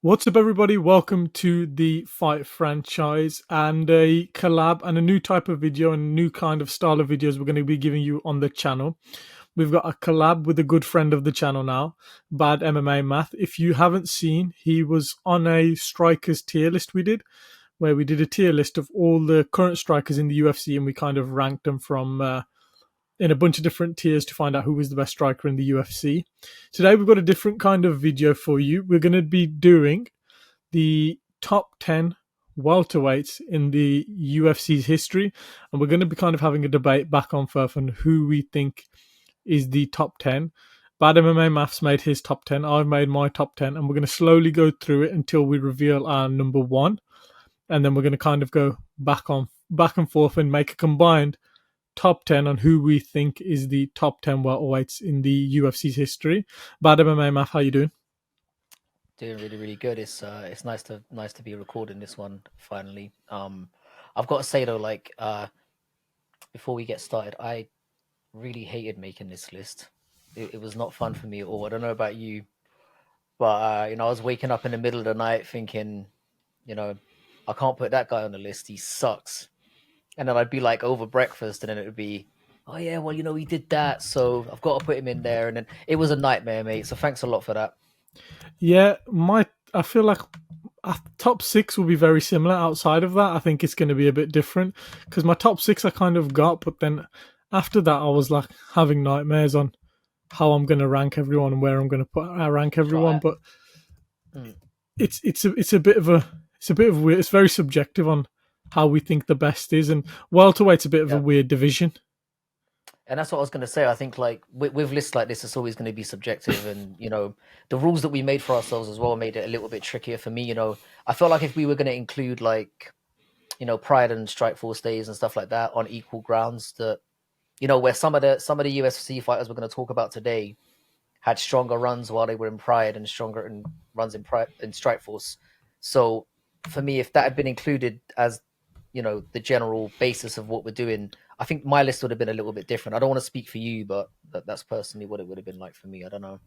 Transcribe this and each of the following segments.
What's up, everybody? Welcome to the Fight franchise and a collab and a new type of video and a new kind of style of videos we're going to be giving you on the channel. We've got a collab with a good friend of the channel now, Bad MMA Math. If you haven't seen, he was on a strikers tier list we did, where we did a tier list of all the current strikers in the UFC and we kind of ranked them from in a bunch of different tiers to find out who was the best striker in the UFC. Today we've got a different kind of video for you. We're going to be doing the top 10 welterweights in the UFC's history, and we're going to be kind of having a debate back on forth on who we think is the top 10. Bad MMA Maths made his top 10, I've made my top 10, and we're going to slowly go through it until we reveal our number one, and then we're going to kind of go back and forth and make a combined top 10 on who we think is the top 10 welterweights in the UFC's history. Bad MMA Math, how you doing? Doing really, really good. It's nice to be recording this one finally. I've got to say though, before we get started, I really hated making this list. It was not fun for me at all. I don't know about you, but I was waking up in the middle of the night thinking, you know, I can't put that guy on the list. He sucks. And then I'd be like over breakfast, and then it would be, oh yeah, well he did that, so I've got to put him in there. And then it was a nightmare, mate. So thanks a lot for that. Yeah, I feel like top six will be very similar. Outside of that, I think it's going to be a bit different because my top six I kind of got, but then after that, I was like having nightmares on how I'm going to rank everyone and where I'm going to rank everyone. Right. But Mm. it's a bit of weird. It's very subjective on how we think the best is, and welterweight's a bit of a Yeah. weird division. And that's what I was going to say. I think like with lists like this, it's always going to be subjective, and the rules that we made for ourselves as well made it a little bit trickier for me. I felt like if we were going to include like Pride and Strikeforce days and stuff like that on equal grounds, that where some of the UFC fighters we're going to talk about today had stronger runs while they were in Pride and stronger runs in Pride in Strikeforce. So for me, if that had been included as the general basis of what we're doing, I think my list would have been a little bit different. I don't want to speak for you, but that's personally what it would have been like for me. I don't know.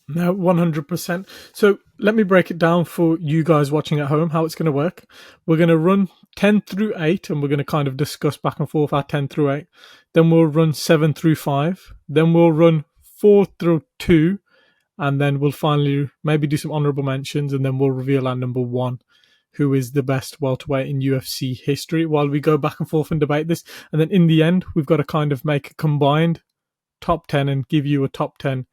No, 100%. So let me break it down for you guys watching at home how it's going to work. We're going to run 10 through 8, and we're going to kind of discuss back and forth our 10 through 8. Then we'll run 7 through 5. Then we'll run 4 through 2. And then we'll finally maybe do some honorable mentions, and then we'll reveal our number one, who is the best welterweight in UFC history, while we go back and forth and debate this. And then in the end, we've got to kind of make a combined top 10 and give you a top 10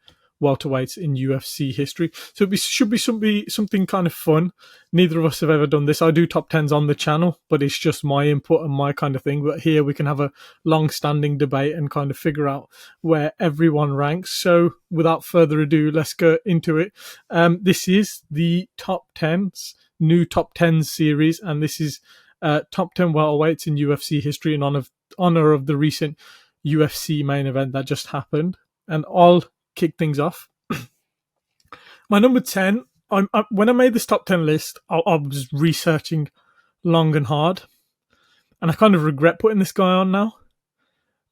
welterweights in UFC history. So should be something kind of fun. Neither of us have ever done this. I do top 10s on the channel, but it's just my input and my kind of thing. But here we can have a long-standing debate and kind of figure out where everyone ranks. So without further ado, let's go into it. This is the top 10s, new top 10s series, and this is top 10 welterweights in UFC history in honor of the recent UFC main event that just happened. And I'll kick things off. My number 10, when I made this top 10 list, I was researching long and hard. And I kind of regret putting this guy on now.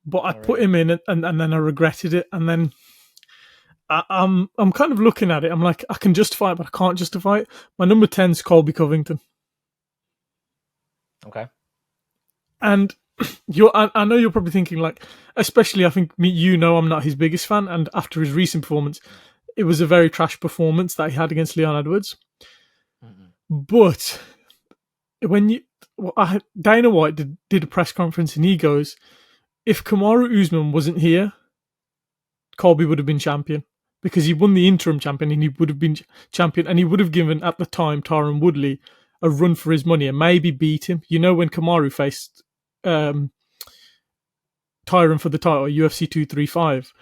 But I put him in and then I regretted it. And then I'm kind of looking at it. I'm like, I can justify it, but I can't justify it. My number 10 is Colby Covington. Okay. And I know you're probably thinking, like, especially I think I'm not his biggest fan, and after his recent performance, it was a very trash performance that he had against Leon Edwards. Mm-mm. But when Dana White did a press conference and he goes, if Kamaru Usman wasn't here, Colby would have been champion because he won the interim champion and he would have been champion, and he would have given at the time Tyron Woodley a run for his money and maybe beat him. When Kamaru faced Tyron for the title, UFC 235.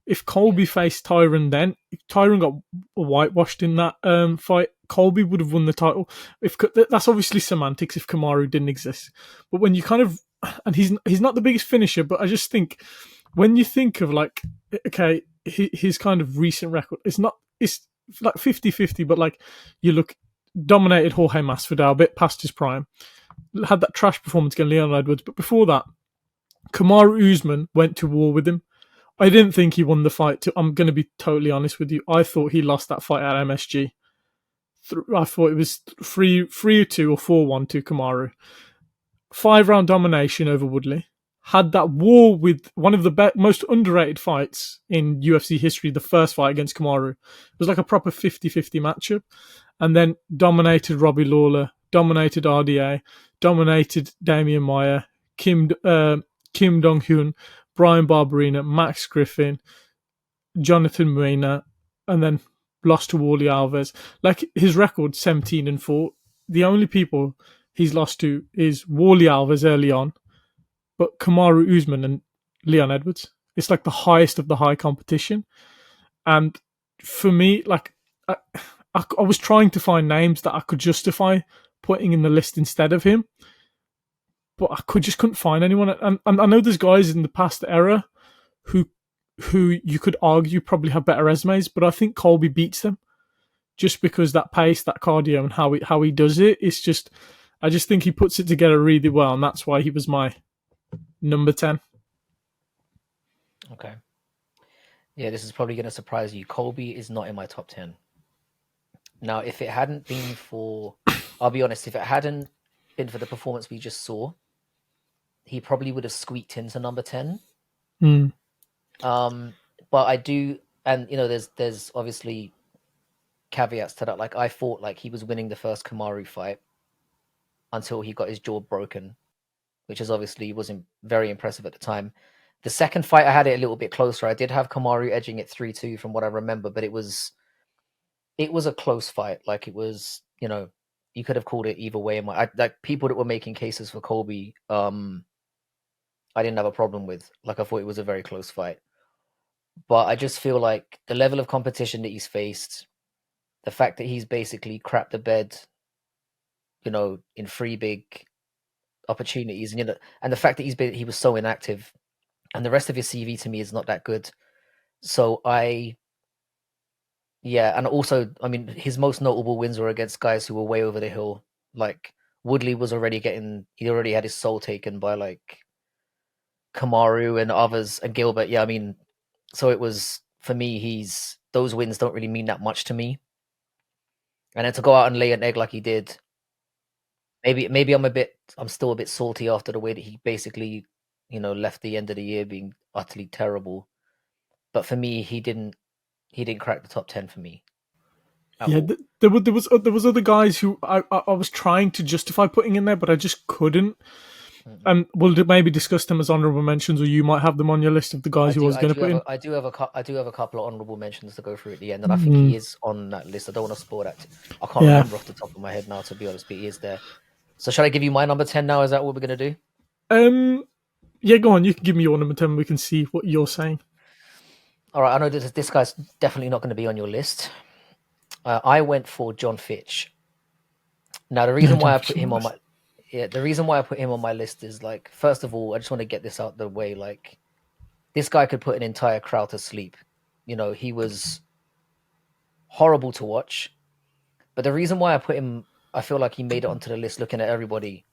If Colby faced Tyron then, if Tyron got whitewashed in that fight, Colby would have won the title. That's obviously semantics if Kamaru didn't exist. But when you kind of, and he's not the biggest finisher, but I just think when you think of like, okay, his kind of recent record, it's like 50-50, but like you look, dominated Jorge Masvidal a bit past his prime, had that trash performance against Leon Edwards, but before that, Kamaru Usman went to war with him. I didn't think he won the fight. I'm going to be totally honest with you. I thought he lost that fight at MSG. I thought it was 3-2 or 4-1 to Kamaru. 5-round domination over Woodley. Had that war with one of the most underrated fights in UFC history, the first fight against Kamaru. It was like a proper 50-50 matchup. And then dominated Robbie Lawler, dominated RDA, dominated Damian Maia, Kim Dong-hyun, Brian Barberina, Max Griffin, Jonathan Muena, and then lost to Wally Alves. Like his record, 17-4. The only people he's lost to is Wally Alves early on, but Kamaru Usman and Leon Edwards. It's like the highest of the high competition. And for me, like I was trying to find names that I could justify putting in the list instead of him, but I just couldn't find anyone. And I know there's guys in the past era who you could argue probably have better resumes, but I think Colby beats them just because that pace, that cardio, and how he does it. It's just I just think he puts it together really well, and that's why he was my number 10. Okay. Yeah, this is probably going to surprise you. Colby is not in my top 10. Now, if it hadn't been for, I'll be honest, if it hadn't been for the performance we just saw, he probably would have squeaked into number 10. Mm. But I do, and there's obviously caveats to that. Like I thought, like he was winning the first Kamaru fight until he got his jaw broken, which is obviously wasn't very impressive at the time. The second fight, I had it a little bit closer. I did have Kamaru edging it 3-2 from what I remember, but it was a close fight. Like it was, you could have called it either way. Like people that were making cases for Colby, I didn't have a problem with. Like I thought it was a very close fight. But I just feel like the level of competition that he's faced, the fact that he's basically crapped the bed, in 3 big opportunities, and the fact that he was so inactive, and the rest of his CV to me is not that good. So and also, I mean, his most notable wins were against guys who were way over the hill. Like Woodley he already had his soul taken by like Kamaru and others and Gilbert. Yeah, I mean, so it was for me. Those wins don't really mean that much to me. And then to go out and lay an egg like he did, maybe I'm still a bit salty after the way that he basically, left the end of the year being utterly terrible. But for me, he didn't crack the top 10 for me. Yeah, there was other guys who I was trying to justify putting in there, but I just couldn't. Mm-hmm. And we'll maybe discuss them as honorable mentions, or you might have them on your list of the guys who I was going to put in. I do have a couple of honorable mentions to go through at the end, and I think he is on that list. I don't want to spoil that. I can't remember off the top of my head now, to be honest, but he is there. So shall I give you my number 10 now? Is that what we're going to do? Yeah, go on. You can give me your number 10. We can see what you're saying. All right. I know this guy's definitely not going to be on your list. I went for John Fitch. Now, the reason why I put him on my list is like, first of all, I just want to get this out the way. Like, this guy could put an entire crowd to sleep. He was horrible to watch. But the reason why I put him, I feel like he made it onto the list looking at everybody,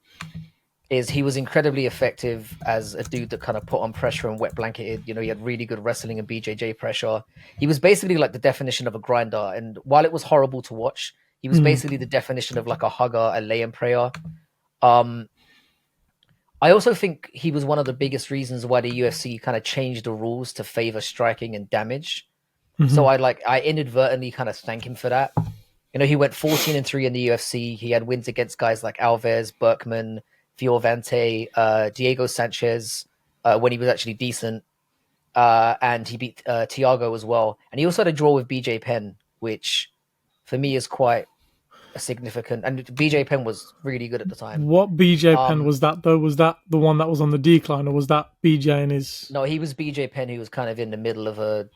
is he was incredibly effective as a dude that kind of put on pressure and wet blanketed. He had really good wrestling and BJJ pressure. He was basically like the definition of a grinder. And while it was horrible to watch, he was basically the definition of like a hugger, a lay-in prayer. I also think he was one of the biggest reasons why the UFC kind of changed the rules to favor striking and damage. Mm-hmm. So I inadvertently kind of thank him for that. He went 14-3 in the UFC. He had wins against guys like Alves, Berkman, Fiorvante, Diego Sanchez, when he was actually decent. And he beat Thiago as well. And he also had a draw with BJ Penn, which for me is quite a significant. And BJ Penn was really good at the time. What BJ Penn was that, though? Was that the one that was on the decline, or was that BJ and his... No, he was BJ Penn, who was kind of in the middle of a...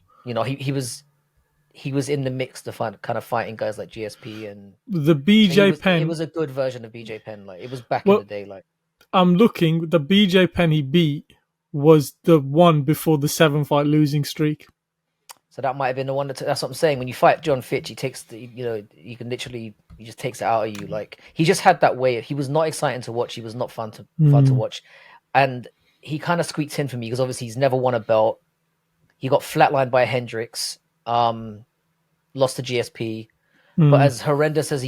He was in the mix to kind of fighting guys like GSP and the BJ Penn. It was a good version of BJ Penn. Like it was back in the day. Like I'm looking, the BJ Penn he beat was the one before the 7-fight losing streak. So that might have been the one. That's what I'm saying. When you fight John Fitch, he takes you can literally, he just takes it out of you. Like he just had that way. He was not exciting to watch. He was not fun to watch, and he kind of squeaked in for me because obviously he's never won a belt. He got flatlined by Hendricks. Lost to GSP. But Mm. as horrendous as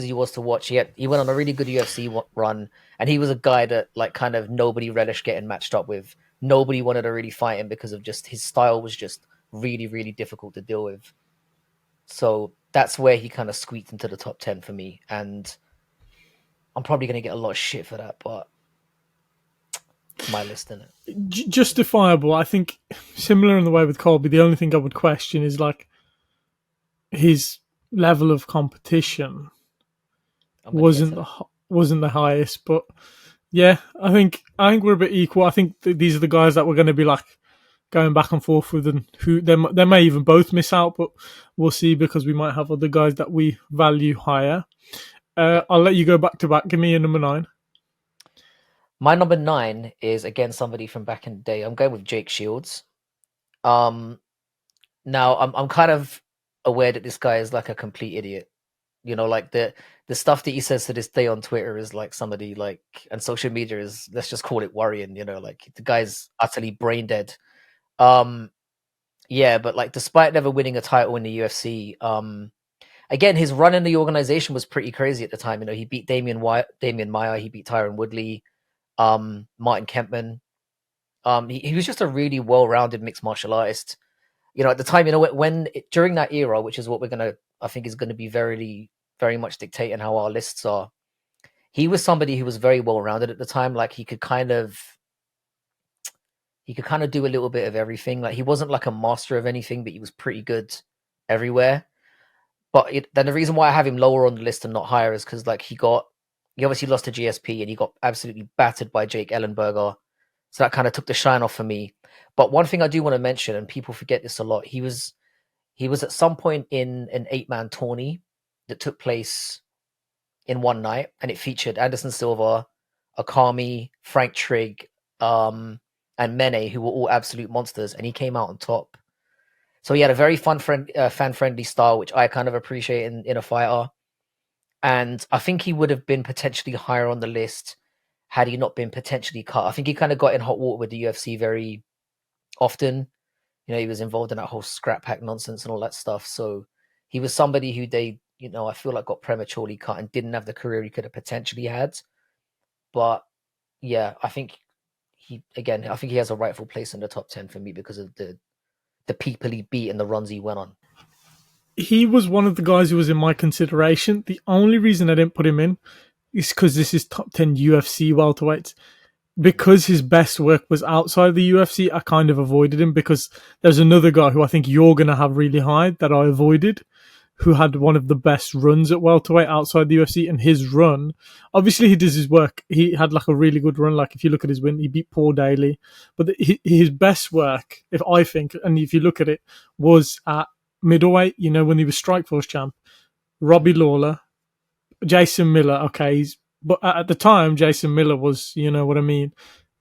he was to watch, he went on a really good UFC run, and he was a guy that like kind of nobody relished getting matched up with. Nobody wanted to really fight him because of just his style was just really really difficult to deal with. So that's where he kind of squeaked into the top 10 for me, and I'm probably gonna get a lot of shit for that, but it's my list, isn't it? Justifiable. I think similar in the way with Colby. The only thing I would question is like his level of competition I'm gonna get wasn't to that. wasn't the highest, but yeah, I think we're a bit equal. I think these are the guys that we're going to be like going back and forth with, and who they may even both miss out, but we'll see because we might have other guys that we value higher. Yeah. I'll let you go back to back. Give me your number 9. My number 9 is again somebody from back in the day. I'm going with Jake Shields. Um, Now I'm kind of aware that this guy is like a complete idiot. You know, like the stuff that he says to this day on Twitter is like somebody like, and social media is, let's just call it worrying. You know, like the guy's utterly brain dead. Um, yeah, but like despite never winning a title in the UFC, again his run in the organization was pretty crazy at the time. You know, he beat Damian Maya, he beat Tyron Woodley, Martin Kempman. He was just a really well-rounded mixed martial artist. You know, at the time, you know, during that era, which is what I think is gonna be very much dictating how our lists are. He was somebody who was very well rounded at the time. Like he could kind of do a little bit of everything. Like he wasn't like a master of anything, but he was pretty good everywhere. But then the reason why I have him lower on the list and not higher is because like he obviously lost to GSP and he got absolutely battered by Jake Ellenberger. So that kind of took the shine off for me. But one thing I do want to mention, and people forget this a lot, he was at some point in an 8-man tourney that took place in one night, and it featured Anderson Silva, Akami, Frank Trigg, and Mene, who were all absolute monsters, and he came out on top. So he had a very fan-friendly style, which I kind of appreciate in a fighter. And I think he would have been potentially higher on the list had he not been potentially cut. I think he kind of got in hot water with the UFC very often. You know, he was involved in that whole scrap pack nonsense and all that stuff. So he was somebody who I feel like got prematurely cut and didn't have the career he could have potentially had. But yeah, I think he has a rightful place in the top 10 for me because of the people he beat and the runs he went on. He was one of the guys who was in my consideration. The only reason I didn't put him in is because this is top 10 UFC welterweights. Mm. Because his best work was outside the UFC, I kind of avoided him because there's another guy who I think you're going to have really high that I avoided, who had one of the best runs at welterweight outside the UFC. And his run, obviously, he does his work. He had like a really good run. Like if you look at his win, he beat Paul Daly. But his best work, if I think, and if you look at it, was at middleweight. You know, when he was Strikeforce champ, Robbie Lawler, Jason Miller. Okay, but at the time, Jason Miller was, you know what I mean.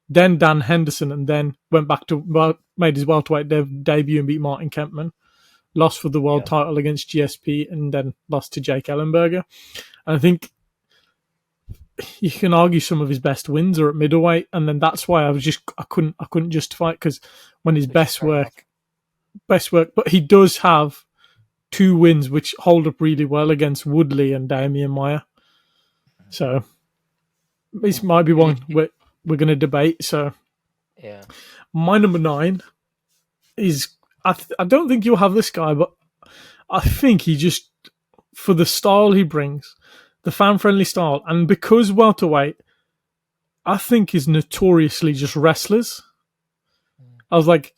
Then Dan Henderson, and then went back to made his welterweight debut and beat Martin Kempman. Lost for the world Yeah. title against GSP, and then lost to Jake Ellenberger. And I think you can argue some of his best wins are at middleweight, and then that's why I couldn't justify it because when his Which is fair enough. best work, but he does have 2 wins which hold up really well against Woodley and Damian Maya. So this might be If you, one we're going to debate. So yeah. my number 9 is I don't think you'll have this guy, but I think he just for the style he brings, the fan friendly style, and because welterweight, I think is notoriously just wrestlers. Mm. I was like,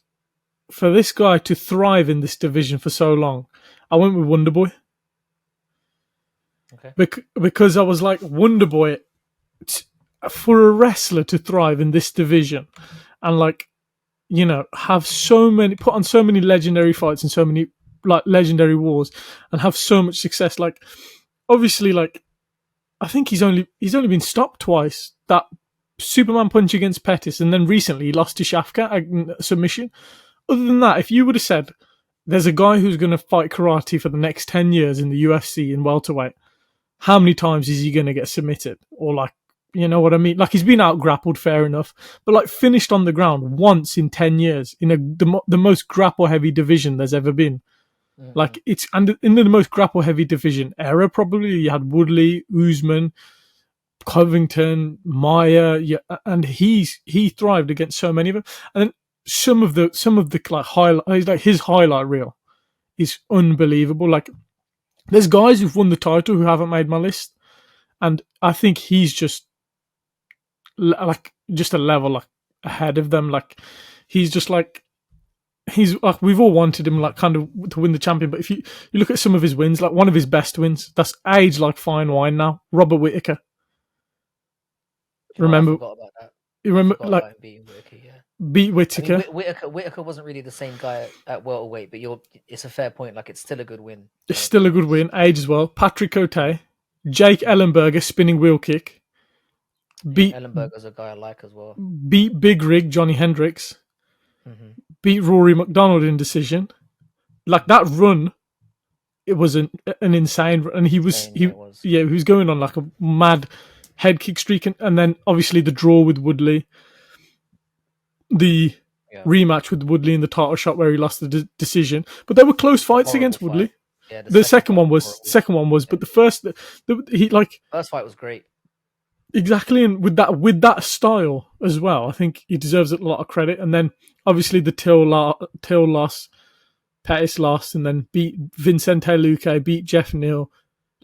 for this guy to thrive in this division for so long, I went with Wonderboy Okay. because I was like Wonderboy for a wrestler to thrive in this division, and like have put on so many legendary fights and so many like legendary wars and have so much success. Like obviously, like I think he's only been stopped twice. That Superman punch against Pettis, and then recently he lost to Shafka submission. Other than that, if you would have said there's a guy who's going to fight karate for the next 10 years in the UFC in welterweight, how many times is he going to get submitted? Or like, you know what I mean? Like he's been out grappled, fair enough, but like finished on the ground once in 10 years in the most grapple heavy division there's ever been. Mm-hmm. Like it's and in the most grapple heavy division era, probably you had Woodley, Usman, Covington, Maya, yeah, and he thrived against so many of them. And then some of the like highlight, like his highlight reel is unbelievable. Like there's guys who've won the title who haven't made my list, and I think he's just like just a level like ahead of them. Like he's just like he's like we've all wanted him like kind of to win the champion, but if you look at some of his wins, like one of his best wins, that's aged like fine wine now. Robert Whittaker, You know, I remember? forgot about that. You I remember forgot like about him beating Whitaker. Yeah, beat I mean Whittaker. Whitaker wasn't really the same guy at welterweight, but it's a fair point. Like it's still a good win. It's still a good win. Age as well. Patrick Cote, Jake Ellenberger spinning wheel kick. Yeah, Beat Ellenberger's a guy I like as well. beat Big Rig Johnny Hendricks. Mm-hmm. Beat Rory McDonald in decision. Like that run, it was an insane run. And Yeah, it was. he was going on like a mad head kick streak, and then obviously the draw with Woodley, the Yeah, rematch with Woodley in the title shot where he lost the decision. But there were close fights horrible against fight. Woodley. Yeah, the The second fight one was was horrible. second one was, Yeah. but the first, he like First fight was great. exactly, and with that style as well, I think he deserves a lot of credit. And then obviously the Till loss, Pettis lost, and then beat Vincente Luque, beat Jeff Neal,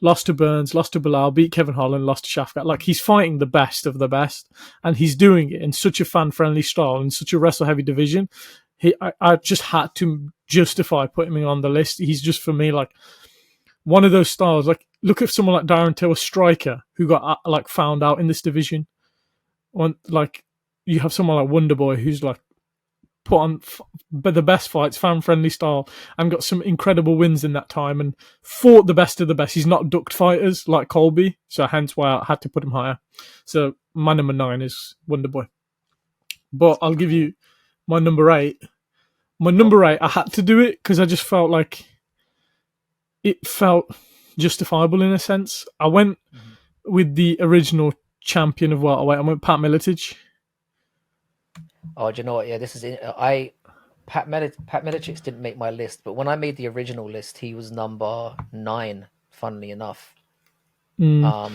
lost to Burns, lost to Bilal, beat Kevin Holland, lost to Shafkat. Like he's fighting the best of the best, and he's doing it in such a fan-friendly style in such a wrestle-heavy division. I just had to justify putting him on the list. He's just for me like one of those styles. Like look at someone like Darren Till, a striker who got like found out in this division. Like you have someone like Wonderboy who's like put on the best fights, fan-friendly style, and got some incredible wins in that time, and fought the best of the best. He's not ducked fighters like Colby, so hence why I had to put him higher. So my number 9 is Wonderboy. But I'll give you my number 8. My number 8, I had to do it because I just felt like it felt justifiable in a sense. I went with the original champion of welterweight. I went Pat Miletich. Oh, do you know what? Yeah, this is it. Pat Miletich didn't make my list, but when I made the original list, he was number 9. Funnily enough, I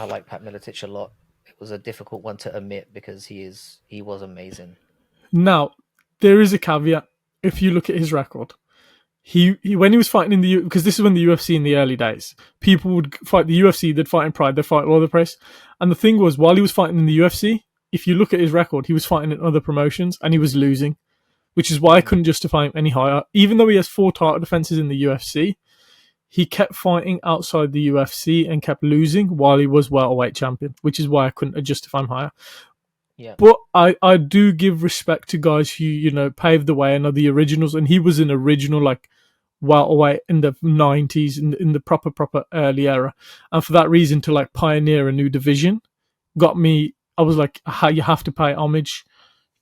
like Pat Miletich a lot. It was a difficult one to omit because he was amazing. Now, there is a caveat. If you look at his record, he when he was fighting in the because this is when the UFC in the early days, people would fight the UFC, they'd fight in Pride, they'd fight all over the place. And the thing was, while he was fighting in the UFC, if you look at his record, he was fighting in other promotions and he was losing, which is why I couldn't justify him any higher. Even though he has 4 title defenses in the UFC, he kept fighting outside the UFC and kept losing while he was welterweight champion, which is why I couldn't justify him higher. Yeah. But I do give respect to guys who, paved the way and are the originals. And he was an original, like, welterweight in the 90s, in the proper early era. And for that reason, to, like, pioneer a new division got me, I was like, you have to pay homage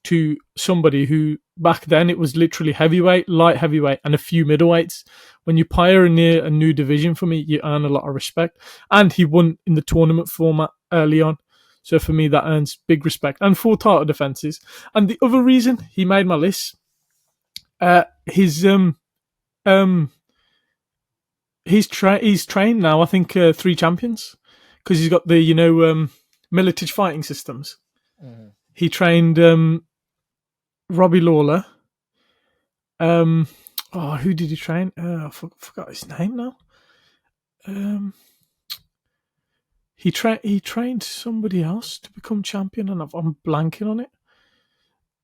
to somebody who, back then, it was literally heavyweight, light heavyweight, and a few middleweights. When you pioneer a new division for me, you earn a lot of respect. And he won in the tournament format early on. So for me, that earns big respect. And 4 title defenses. And the other reason he made my list, he's trained now, I think, 3 champions. Because he's got the, Miletich fighting systems. Mm-hmm. He trained Robbie Lawler. Who did he train? I forgot his name now. He trained somebody else to become champion, and I'm blanking on it.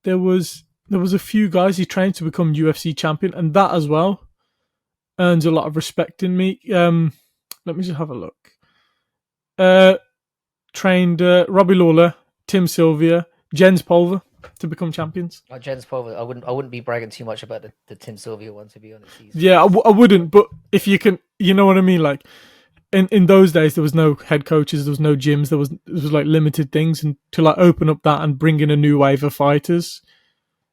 There was a few guys he trained to become UFC champion, and that as well earns a lot of respect in me. Let me just have a look. Trained Robbie Lawler, Tim Sylvia, Jens Pulver to become champions. Jens Pulver, I wouldn't be bragging too much about the Tim Sylvia one, to be honest. Yeah, I wouldn't, but if you can, you know what I mean, like. In those days, there was no head coaches, there was no gyms, it was like limited things, and to like open up that and bring in a new wave of fighters,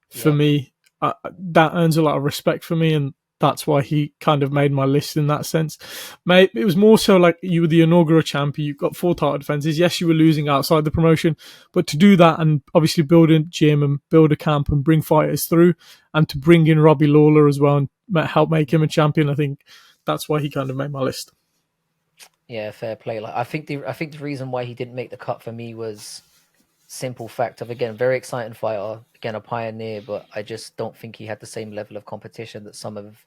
for me, that earns a lot of respect for me, and that's why he kind of made my list in that sense. Mate, it was more so like you were the inaugural champion, you got 4 title defenses. Yes, you were losing outside the promotion, but to do that and obviously build a gym and build a camp and bring fighters through, and to bring in Robbie Lawler as well and help make him a champion, I think that's why he kind of made my list. Yeah, fair play. Like I think the reason why he didn't make the cut for me was simple fact of, again, very exciting fighter, again a pioneer, but I just don't think he had the same level of competition that some of,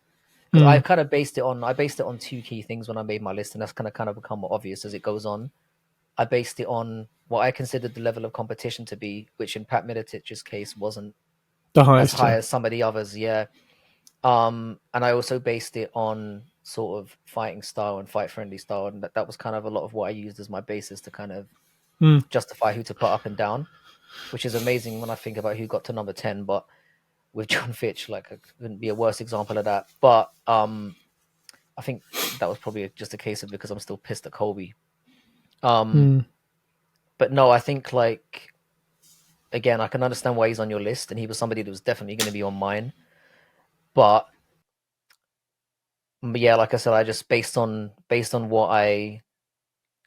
because Mm, I based it on 2 key things when I made my list, and that's kind of become more obvious as it goes on. I based it on what I considered the level of competition to be, which in Pat Miletic's case wasn't the as highest, high yeah. as some of the others. Yeah. And I also based it on sort of fighting style and fight friendly style, and that was kind of a lot of what I used as my basis to kind of Mm, justify who to put up and down, which is amazing when I think about who got to number 10. But with John Fitch, like, it couldn't be a worse example of that. But I think that was probably just a case of because I'm still pissed at Colby. mm, But no, I think, like, again, I can understand why he's on your list, and he was somebody that was definitely going to be on mine. But yeah, like I said, I just based on what I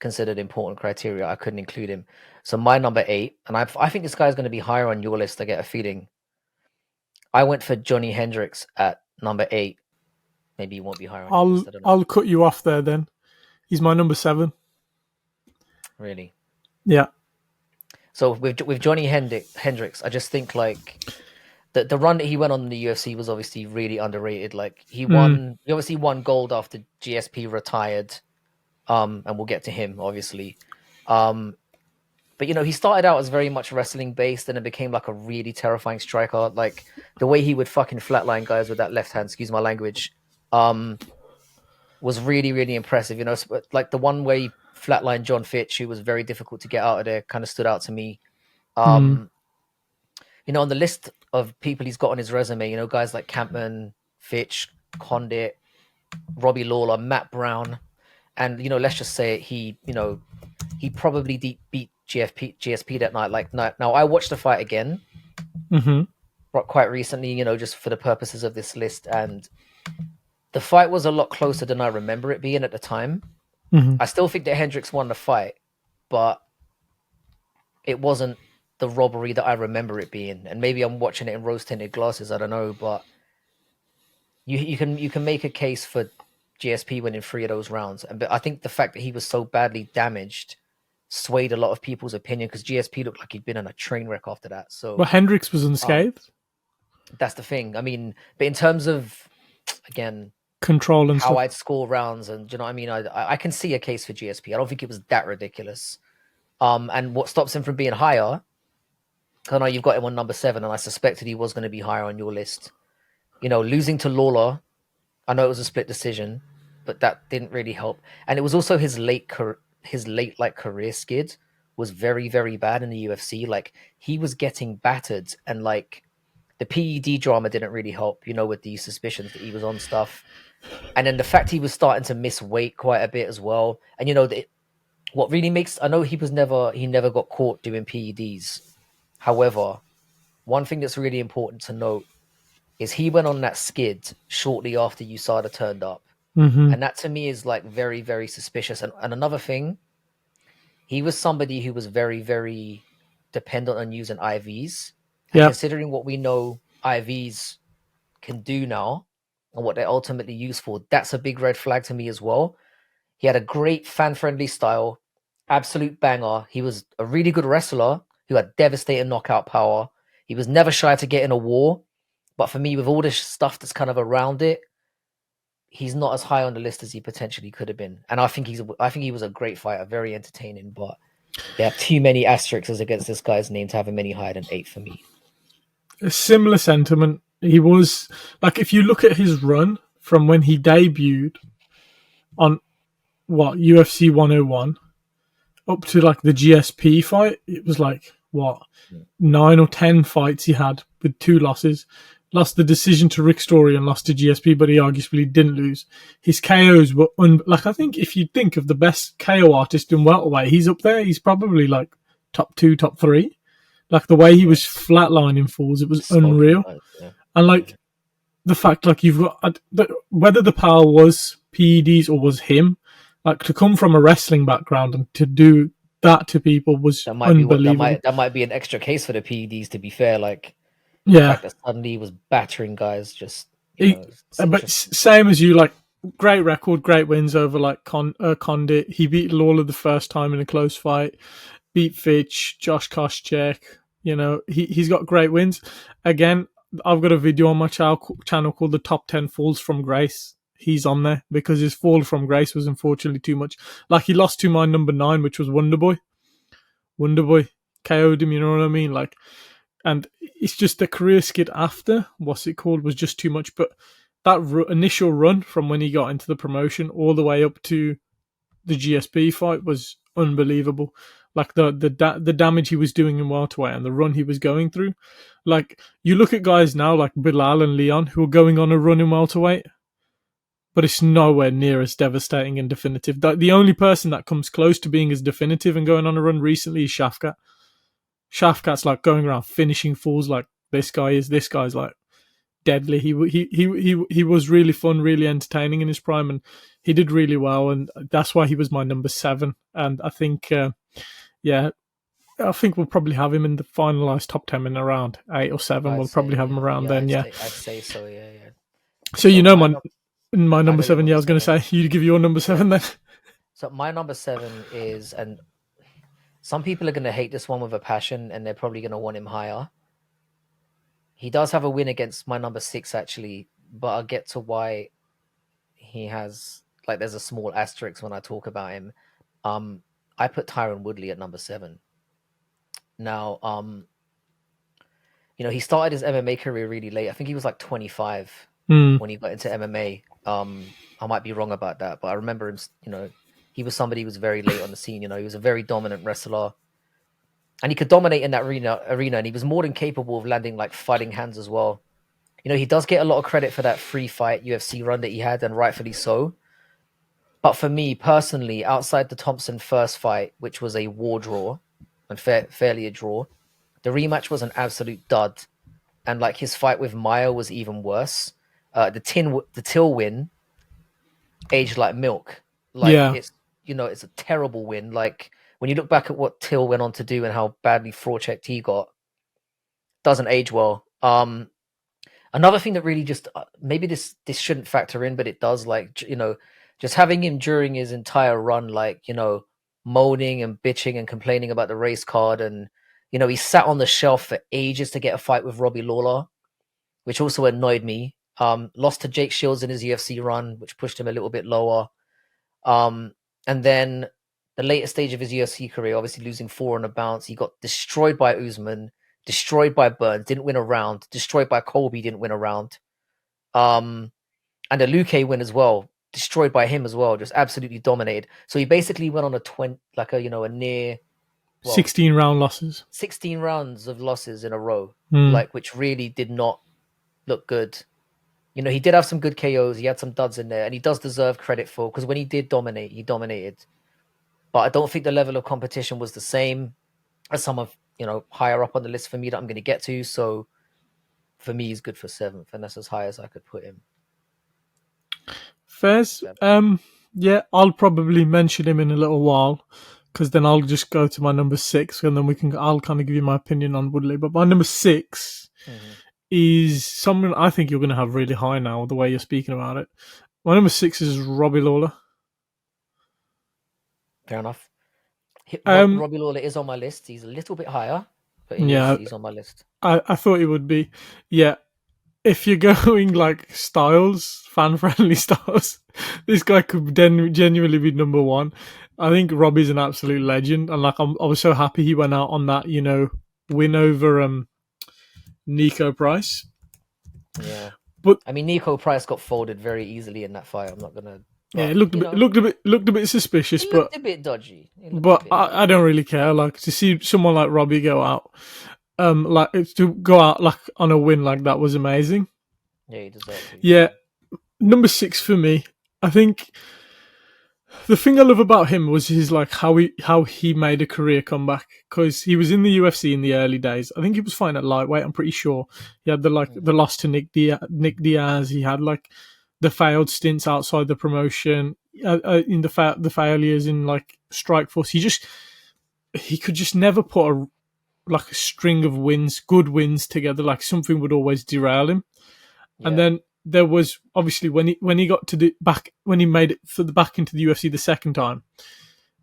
considered important criteria, I couldn't include him. So my number 8, and I think this guy's going to be higher on your list. I get a feeling. I went for Johnny Hendricks at number 8. Maybe he won't be higher on your I'll list. I don't know. I'll cut you off there then. He's my number 7. Really. Yeah. So with Johnny Hendricks, I just think, like, the run that he went on in the UFC was obviously really underrated. Like, he Mm, obviously won gold after GSP retired. And we'll get to him obviously. But he started out as very much wrestling based, and it became like a really terrifying striker. Like, the way he would fucking flatline guys with that left hand, excuse my language, was really, really impressive. Like the one way he flatlined John Fitch, who was very difficult to get out of there, kind of stood out to me. mm, On the list of people he's got on his resume, guys like Campman, Fitch, Condit, Robbie Lawler, Matt Brown, and let's just say it, he probably beat GSP that night. Like, now I watched the fight again mm-hmm, quite recently, just for the purposes of this list, and the fight was a lot closer than I remember it being at the time. mm-hmm. I still think that Hendricks won the fight, but it wasn't the robbery that I remember it being. And maybe I'm watching it in rose-tinted glasses, I don't know, but you can make a case for GSP winning 3 of those rounds. But I think the fact that he was so badly damaged swayed a lot of people's opinion, because GSP looked like he'd been on a train wreck after that. So Well, Hendricks was unscathed. that's the thing. I mean, but in terms of, again, Control and how stuff. I'd score rounds, and I mean, I can see a case for GSP. I don't think it was that ridiculous. And what stops him from being higher? I know you've got him on number 7, and I suspected he was going to be higher on your list. Losing to Lawler, I know it was a split decision, but that didn't really help. And it was also his late career skid was very, very bad in the UFC. Like, he was getting battered, and like the PED drama didn't really help, with the suspicions that he was on stuff. And then the fact he was starting to miss weight quite a bit as well. And what really makes, I know he never got caught doing PEDs. However, one thing that's really important to note is he went on that skid shortly after USADA turned up. Mm-hmm. And that to me is like very, very suspicious. And another thing, he was somebody who was very, very dependent on using IVs. And Yeah. considering what we know IVs can do now and what they're ultimately used for, that's a big red flag to me as well. He had a great fan-friendly style, absolute banger. He was a really good wrestler who had devastating knockout power. He was never shy to get in a war. But for me, with all this stuff that's kind of around it, he's not as high on the list as he potentially could have been. And I think he was a great fighter, very entertaining. But there are too many asterisks against this guy's name to have him any higher than 8 for me. A similar sentiment. He was like, if you look at his run from when he debuted on UFC 101 up to like the GSP fight, it was like 9 or 10 fights he had with 2 losses. Lost the decision to Rick Story and lost to GSP, but he arguably didn't lose. His KOs were like, I think if you think of the best KO artist in welterweight, he's up there. He's probably like top 2, top 3. Like, the way he was flatlining falls, it was unreal. And like, the fact like you've got whether the power was PEDs or was him, like to come from a wrestling background and to do that to people was That might be what unbelievable. that might be an extra case for the PEDs. To be fair, like the Yeah, fact that suddenly he was battering guys, just he, it's interesting. same as you, like great record, great wins over like Condit. He beat Lawler the first time in a close fight. Beat Fitch, Josh Koscheck. He's got great wins. Again, I've got a video on my channel called "The Top 10 Falls from Grace." He's on there because his fall from grace was unfortunately too much. Like he lost to my number 9, which was Wonderboy. Wonderboy KO'd him. You know what I mean? Like, and it's just the career skid after what's it called was just too much. But that initial run from when he got into the promotion all the way up to the GSP fight was unbelievable. Like the damage he was doing in welterweight and the run he was going through. Like you look at guys now like Bilal and Leon who are going on a run in welterweight, but it's nowhere near as devastating and definitive. The only person that comes close to being as definitive and going on a run recently is Shafkat. Shafkat's like going around finishing fools like this guy is. This guy's like deadly. He was really fun, really entertaining in his prime, and he did really well, and that's why he was my number 7. And I think, yeah, I think we'll probably have him in the finalized top 10 in around 8 or 7. I'd We'll probably say, have him around yeah, then. Yeah. I'd say so. Yeah, yeah. So So my I number know your 7. Yeah, I number was going to seven. say you give your number Yeah. 7 then. So my number 7 is, and some people are going to hate this one with a passion, and they're probably going to want him higher. He does have a win against my number 6, actually, but I'll get to why he has, like, there's a small asterisk when I talk about him. I put Tyron Woodley at number 7. Now, he started his MMA career really late. I think he was like 25 Mm, when he got into MMA. I might be wrong about that, but I remember him, he was somebody who was very late on the scene. He was a very dominant wrestler, and he could dominate in that arena, and he was more than capable of landing like fighting hands as well. He does get a lot of credit for that free fight UFC run that he had, and rightfully so. But for me personally, outside the Thompson first fight, which was a war draw and fairly a draw, the rematch was an absolute dud. And like his fight with Maya was even worse. The Till win aged like milk. Like yeah. it's a terrible win. Like when you look back at what Till went on to do and how badly fraud checked he got, doesn't age well. Another thing that really just maybe this shouldn't factor in, but it does. Like just having him during his entire run, like moaning and bitching and complaining about the race card, and he sat on the shelf for ages to get a fight with Robbie Lawler, which also annoyed me. Lost to Jake Shields in his UFC run, which pushed him a little bit lower. And then the later stage of his UFC career, obviously losing 4 on a bounce, he got destroyed by Usman, destroyed by Burns, didn't win a round, destroyed by Colby, didn't win a round. And the Luque win as well, destroyed by him as well, just absolutely dominated. So he basically went on a near 16 round losses. 16 rounds of losses in a row, Mm. which really did not look good. He did have some good KOs. He had some duds in there, and he does deserve credit for, because when he did dominate, he dominated. But I don't think the level of competition was the same as some of higher up on the list for me that I'm going to get to. So for me, he's good for 7th, and that's as high as I could put him. Fairs. Yeah, I'll probably mention him in a little while because then I'll just go to my number 6 and then I'll kind of give you my opinion on Woodley. But my number 6 is someone I think you're going to have really high now, the way you're speaking about it. My number 6 is Robbie Lawler. Fair enough. Robbie Lawler is on my list. He's a little bit higher, but he's on my list. I thought he would be. Yeah. If you're going like styles, fan-friendly styles, this guy could genuinely be number 1. I think Robbie's an absolute legend, and I was so happy he went out on that, win over Nico Price. Yeah, but I mean, Nico Price got folded very easily in that fight. I'm not gonna. Yeah, it looked a bit suspicious, it but looked a bit dodgy. I don't really care. Like to see someone like Robbie go out, like to go out like on a win like that was amazing. Yeah, he deserved to. Yeah, number 6 for me. I think The thing I love about him was his like how he made a career comeback, because he was in the UFC in the early days. I think he was fighting at lightweight. I'm pretty sure he had the Hmm. loss to Nick Diaz. He had like the failed stints outside the promotion, in the failures in like Strikeforce. He could just never put a string of wins, good wins together. Like something would always derail him. And Yeah, then there was obviously when he got to the back, when he made it for the back into the UFC the second time,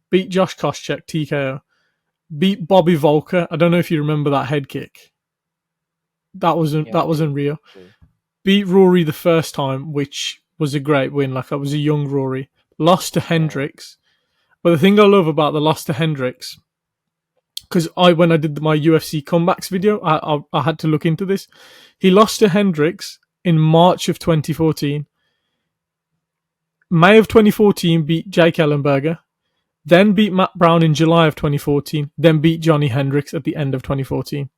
beat Josh Koscheck TKO, beat Bobby Volker. I don't know if you remember that head kick. yeah, I that was do. unreal. I do. Beat Rory the first time, which was a great win. Like I was a young Rory. Lost to Yeah, Hendricks. But the thing I love about the loss to Hendricks, because when I did my UFC comebacks video, I had to look into this. He lost to Hendricks in March of 2014. May of 2014 beat Jake Ellenberger, then beat Matt Brown in July of 2014, then beat Johnny Hendricks at the end of 2014.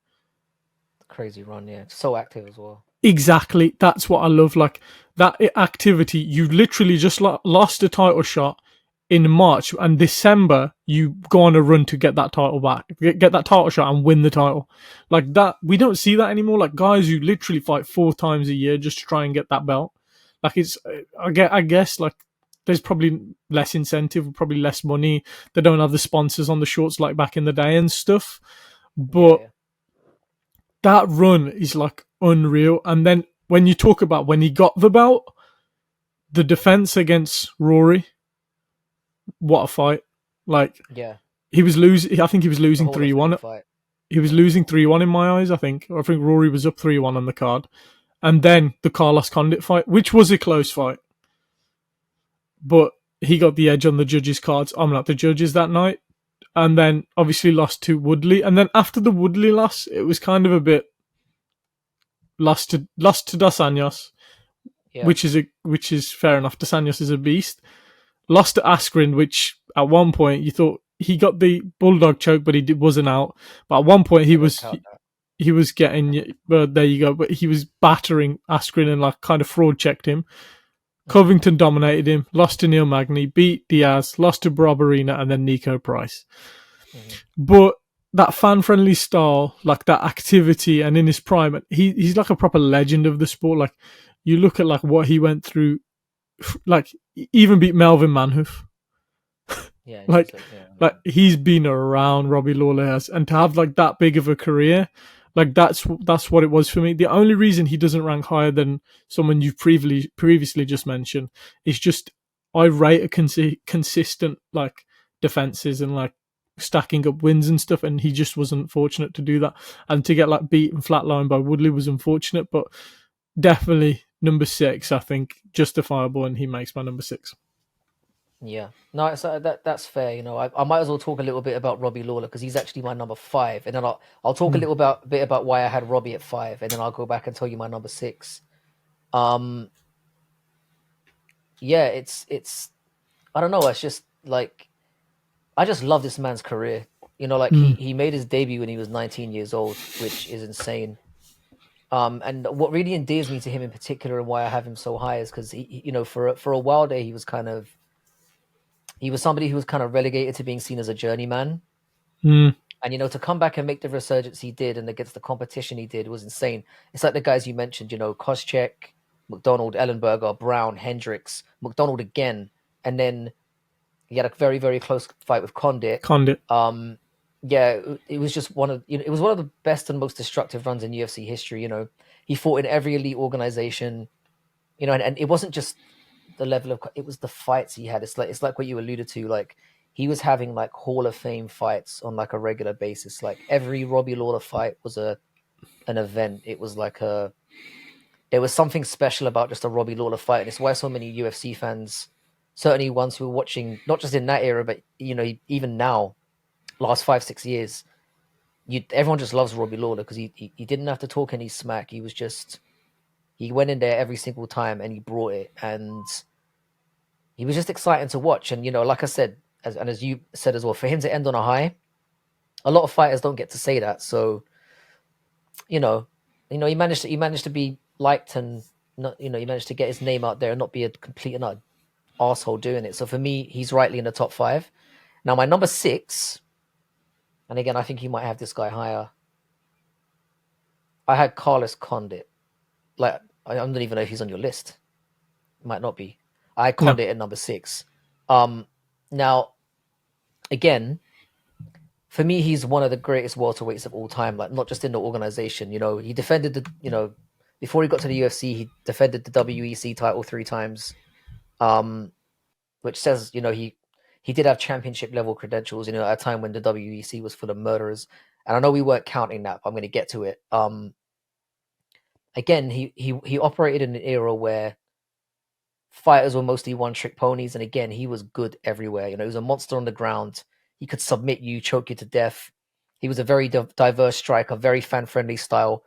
crazy run. Yeah, so active as well. Exactly. That's what I love. Like that activity, you literally just lost a title shot in March, and December you go on a run to get that title back, get that title shot and win the title. Like that, we don't see that anymore. Like guys who literally fight 4 times a year just to try and get that belt. Like it's, I guess like there's probably less incentive, probably less money. They don't have the sponsors on the shorts like back in the day and stuff. Yeah, But yeah, that run is like unreal. And then when you talk about when he got the belt, the defense against Rory, what a fight! Like yeah. he was losing. I think he was The losing Hall of three Fame one. fight. He was Yeah, losing 3-1 in my eyes. I think Rory was up 3-1 on the card, and then the Carlos Condit fight, which was a close fight, but he got the edge on the judges' cards. I'm not the judges that night, and then obviously lost to Woodley. And then after the Woodley loss, it was kind of a bit lost to Dos Anjos, yeah. which is fair enough. Dos Anjos is a beast. Lost to Askren, which at one point you thought he got the bulldog choke, but wasn't out. But at one point They don't count that. he was getting. There you go. But he was battering Askren and like kind of fraud checked him. Hmm. Covington dominated him. Lost to Neil Magny. Beat Diaz. Lost to Barberina, and then Nico Price. Hmm. But that fan friendly style, like that activity, and in his prime, he's like a proper legend of the sport. Like you look at like what he went through, like even beat Melvin Manhoof. Yeah, in like terms of yeah, like he's been around, Robbie Lawler has, and to have like that big of a career, like that's what it was for me. The only reason he doesn't rank higher than someone you've previously just mentioned is just I rate a consistent like defenses and like stacking up wins and stuff, and he just wasn't fortunate to do that. And to get like beat and flatlined by Woodley was unfortunate, but definitely number 6, I think justifiable, and he makes my number 6. yeah. No, that's fair. You know, I might as well talk a little bit about Robbie Lawler because he's actually my number 5, and then I'll talk a Mm. little bit about why I had Robbie at 5, and then I'll go back and tell you my number 6. Um, yeah, it's I don't know. It's just like I just love this man's career. You know, like Mm. he made his debut when he was 19 years old, which is insane. And what really endears me to him in particular, and why I have him so high, is because you know, for a while there, he was somebody who was kind of relegated to being seen as a journeyman. Mm. And you know, to come back and make the resurgence he did, and against the competition he did, was insane. It's like the guys you mentioned, you know, Koscheck, McDonald, Ellenberger, Brown, Hendricks, McDonald again, and then he had a very very close fight with Condit. Condit. Um, yeah, it was just one of it was one of the best and most destructive runs in UFC history. You know, he fought in every elite organization. You know, and it wasn't just the level of it was the fights he had. It's like what you alluded to. Like he was having like Hall of Fame fights on like a regular basis. Like every Robbie Lawler fight was an event. It was like a there was something special about just a Robbie Lawler fight, and it's why so many UFC fans, certainly ones who were watching not just in that era, but you know even now, last 5 6 years, everyone just loves Robbie Lawler because he didn't have to talk any smack. He was just he went in there every single time and he brought it, and he was just exciting to watch. And you know, like I said, as you said as well, for him to end on a high, a lot of fighters don't get to say that. So you know, he managed to be liked and not, you know, he managed to get his name out there and not be a complete and utter arsehole doing it. So for me, he's rightly in the top 5. Now my number 6, and again, I think you might have this guy higher. I had Carlos Condit. Like, I don't even know if he's on your list. Might not be. I had No. Condit at number 6. Um, Now, again, for me, he's one of the greatest welterweights of all time. Like, not just in the organization. He defended before he got to the UFC, he defended the WEC title 3 times. Which says, he did have championship level credentials, at a time when the WEC was full of murderers. And I know we weren't counting that, but I'm going to get to it. Again, he operated in an era where fighters were mostly one trick ponies, and again, he was good everywhere. He was a monster on the ground. He could submit you, choke you to death. He was a very diverse striker, very fan friendly style.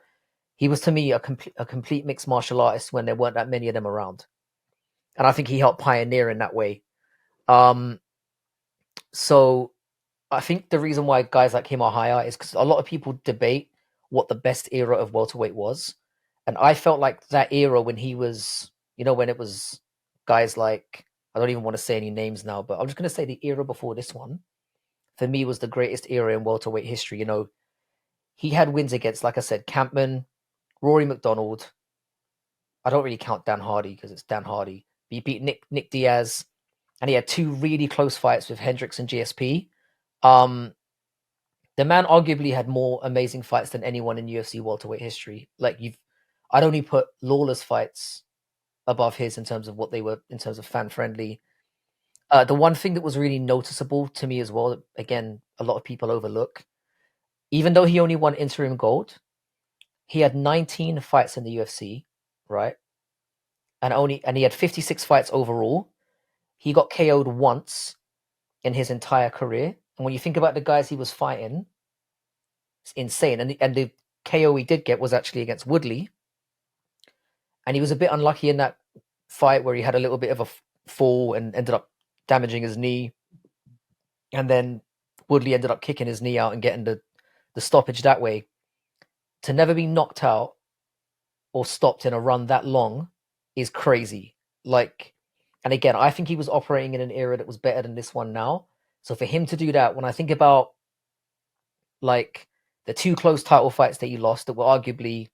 He was, to me, a complete mixed martial artist when there weren't that many of them around, and I think he helped pioneer in that way. So I think the reason why guys like him are higher is because a lot of people debate what the best era of welterweight was, and I felt like that era when he was, when it was guys like, I don't even want to say any names now, but I'm just going to say the era before this one for me was the greatest era in welterweight history. He had wins against, like I said, Campman, Rory McDonald. I don't really count Dan Hardy because it's Dan Hardy. But he beat Nick Diaz, and he had 2 really close fights with Hendricks and GSP. Um, the man arguably had more amazing fights than anyone in UFC welterweight history. Like, I'd only put Lawler's fights above his in terms of what they were in terms of fan friendly. The one thing that was really noticeable to me as well, again, a lot of people overlook, even though he only won interim gold, he had 19 fights in the UFC, right? And he had 56 fights overall. He got KO'd once in his entire career. And when you think about the guys he was fighting, it's insane. And the KO he did get was actually against Woodley, and he was a bit unlucky in that fight where he had a little bit of a fall and ended up damaging his knee, and then Woodley ended up kicking his knee out and getting the stoppage that way. To never be knocked out or stopped in a run that long is crazy. Like, and again, I think he was operating in an era that was better than this one now. So for him to do that, when I think about like the 2 close title fights that he lost that were arguably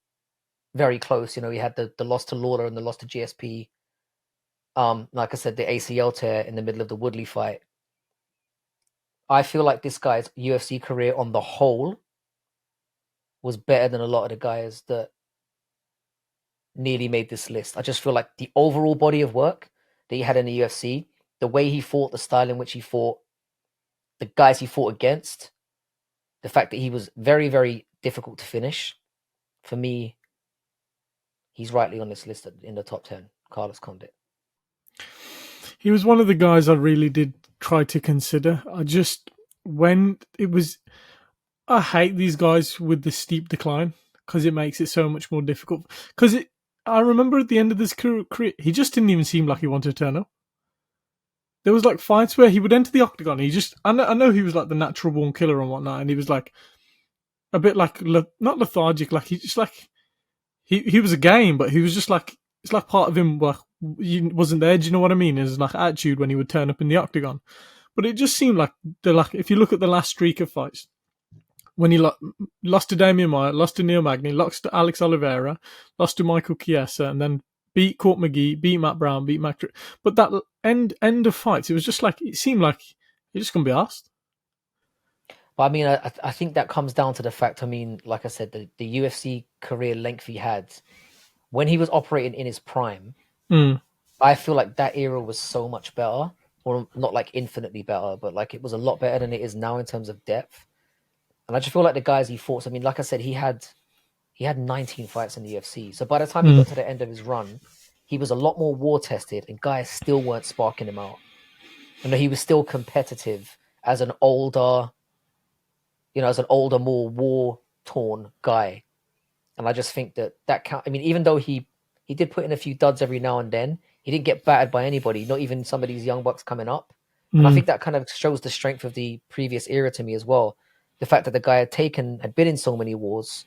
very close, he had the loss to Lawler and the loss to GSP. Like I said, the ACL tear in the middle of the Woodley fight. I feel like this guy's UFC career on the whole was better than a lot of the guys that nearly made this list. I just feel like the overall body of work that he had in the UFC, the way he fought, the style in which he fought, the guys he fought against, the fact that he was very, very difficult to finish, for me, he's rightly on this list in the top 10, Carlos Condit. He was one of the guys I really did try to consider. When it was, I hate these guys with the steep decline because it makes it so much more difficult. I remember at the end of this career, he just didn't even seem like he wanted to turn up. There was like fights where he would enter the octagon. I know he was like the natural born killer and whatnot, and he was like a bit like not lethargic. Like he just like he was a game, but he was just like it's like part of him like he wasn't there. Do you know what I mean? His like attitude when he would turn up in the octagon. But it just seemed like if you look at the last streak of fights, when he lost to Damian Maia, lost to Neil Magny, lost to Alex Oliveira, lost to Michael Chiesa, and then beat Court McGee, beat Matt Brown, beat Matt. But that end of fights, it was just like it seemed like you're just gonna be asked. But I mean, I think that comes down to the fact. I mean, like I said, the UFC career length he had when he was operating in his prime. Mm. I feel like that era was so much better, or not like infinitely better, but like it was a lot better than it is now in terms of depth. And I just feel like the guys he fought. I mean, like I said, he had 19 fights in the UFC. So by the time he got to the end of his run, he was a lot more war tested, and guys still weren't sparking him out. And he was still competitive as an older, more war torn guy. And I just think that count. I mean, even though he did put in a few duds every now and then, he didn't get battered by anybody, not even some of these young bucks coming up. And I think that kind of shows the strength of the previous era to me as well. The fact that the guy had been in so many wars,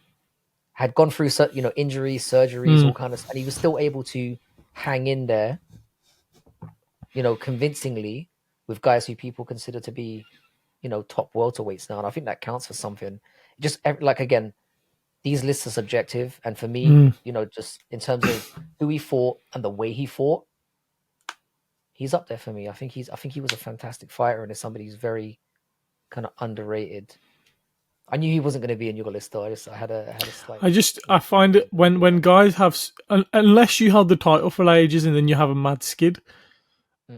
had gone through injuries, surgeries, all kind of stuff, and he was still able to hang in there convincingly with guys who people consider to be, top welterweights now. And I think that counts for something. Just like, again, these lists are subjective. And for me, Mm. just in terms of who he fought and the way he fought, he's up there for me. I think he was a fantastic fighter and is somebody who's very kind of underrated. I knew he wasn't going to be in your list though. I had a slight. I find it when guys have unless you held the title for ages and then you have a mad skid,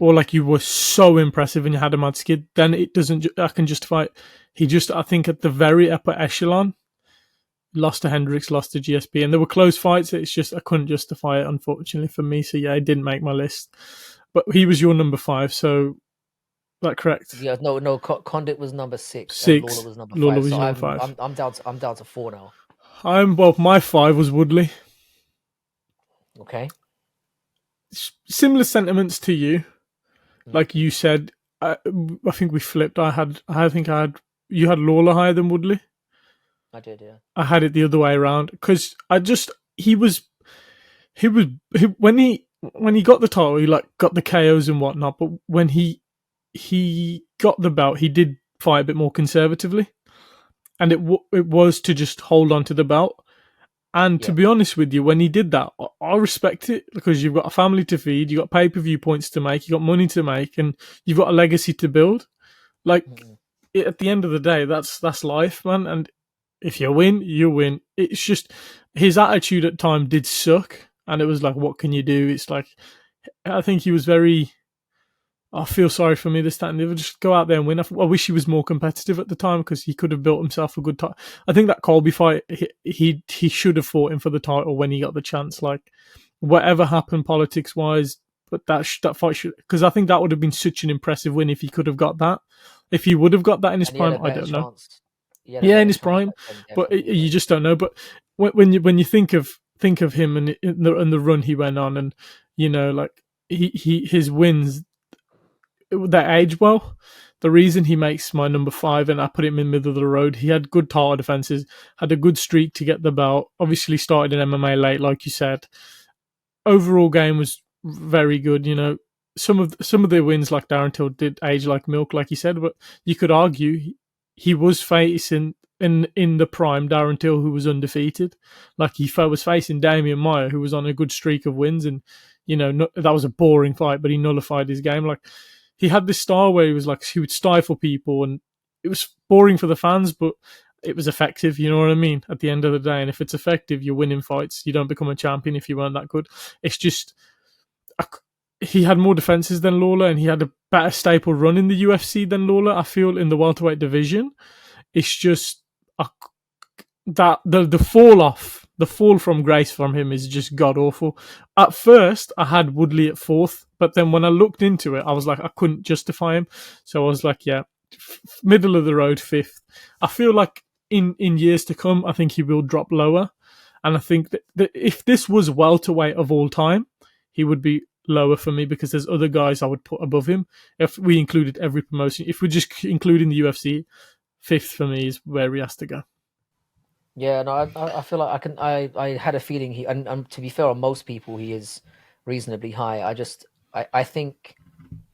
or Mm, like you were so impressive and you had a mad skid, then it doesn't. I can justify it. I think at the very upper echelon, lost to Hendricks, lost to GSP, and there were close fights. It's just I couldn't justify it, unfortunately for me. So yeah, it didn't make my list. But he was your number 5, so that correct? yeah, no. Condit was number 6 and Lawler 6. was number Lawler 5. was So your number I'm 5. I'm I'm down to 4 now. My 5 was Woodley. Okay. Similar sentiments to you, Mm, like you said. I think we flipped. I think I had you had Lawler higher than Woodley. I did, yeah. I had it the other way around because I just he was when he got the title, he like got the KOs and whatnot. But when he got the belt, he did fight a bit more conservatively, and it was to just hold on to the belt. And to Yeah. be honest with you, when he did that, I respect it because you've got a family to feed, you've got pay per view points to make, you've got money to make, and you've got a legacy to build. Like Mm-mm. at the end of the day, that's life, man. And if you win, you win. It's just his attitude at time did suck, and it was like, what can you do? It's like I think he was very. I feel sorry for me this time. They would just go out there and win. I wish he was more competitive at the time because he could have built himself a good title. I think that Colby fight, he should have fought him for the title when he got the chance. Like whatever happened politics wise, but that fight should, because I think that would have been such an impressive win if he could have got that. If he would have got that in his And he had prime, a I better don't know. chance. He had a Yeah, in better his chance prime, back then, but definitely. you But just don't know. But when you think of him and the run he went on, and like his wins that age well. The reason he makes my number 5 and I put him in middle of the road, he had good title defenses, had a good streak to get the belt. Obviously started in MMA late, like you said. Overall game was very good. Some of the wins like Darren Till did age like milk, like you said, but you could argue he was facing in the prime Darren Till, who was undefeated. Like he was facing Damian Maia, who was on a good streak of wins, and that was a boring fight, but he nullified his game. Like he had this style where he would stifle people, and it was boring for the fans, but it was effective. You know what I mean? At the end of the day, and if it's effective, you're winning fights. You don't become a champion if you weren't that good. It's just he had more defenses than Lawler, and he had a better staple run in the UFC than Lawler. I feel in the welterweight division, it's just that the fall from grace from him is just god awful. At first, I had Woodley at 4th, but then when I looked into it, I was like, I couldn't justify him, so I was like, yeah, middle of the road 5th. I feel like in years to come, I think he will drop lower, and I think that if this was welterweight of all time, he would be lower for me because there's other guys I would put above him if we included every promotion. If we're just including the UFC, 5th for me is where he has to go. yeah, no, I feel like I had a feeling and to be fair on most people he is reasonably high. I think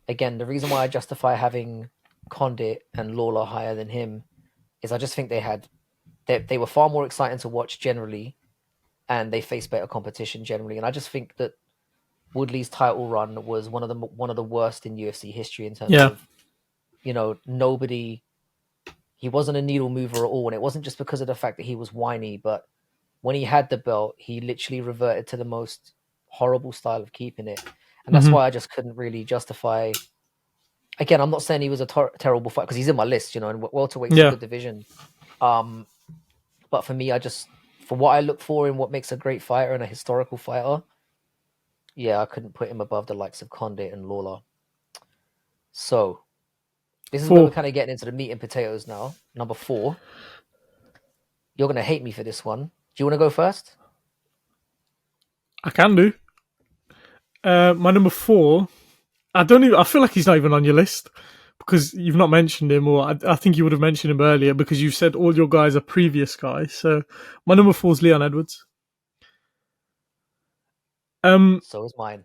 again the reason why I justify having Condit and Lawler higher than him is I just think they were far more exciting to watch generally, and they faced better competition generally. And I just think that Woodley's title run was one of the worst in UFC history in terms Yeah. of nobody. He wasn't a needle mover at all, and it wasn't just because of the fact that he was whiny, but when he had the belt, he literally reverted to the most horrible style of keeping it, and that's Hmm. why I just couldn't really justify. Again, I'm not saying he was a terrible fight because he's in my list, and welterweight's a Yeah. good division. Um, but for me, for what I look for in what makes a great fighter and a historical fighter, yeah, I couldn't put him above the likes of Condit and Lawler. So this is where we're 4. kind of getting into the meat and potatoes now. Number 4. You're gonna hate me for this one. Do you want to go first? I can do. My number 4. I don't even. I feel like he's not even on your list because you've not mentioned him, or I think you would have mentioned him earlier because you've said all your guys are previous guys. So my number 4 is Leon Edwards. Um, So is mine.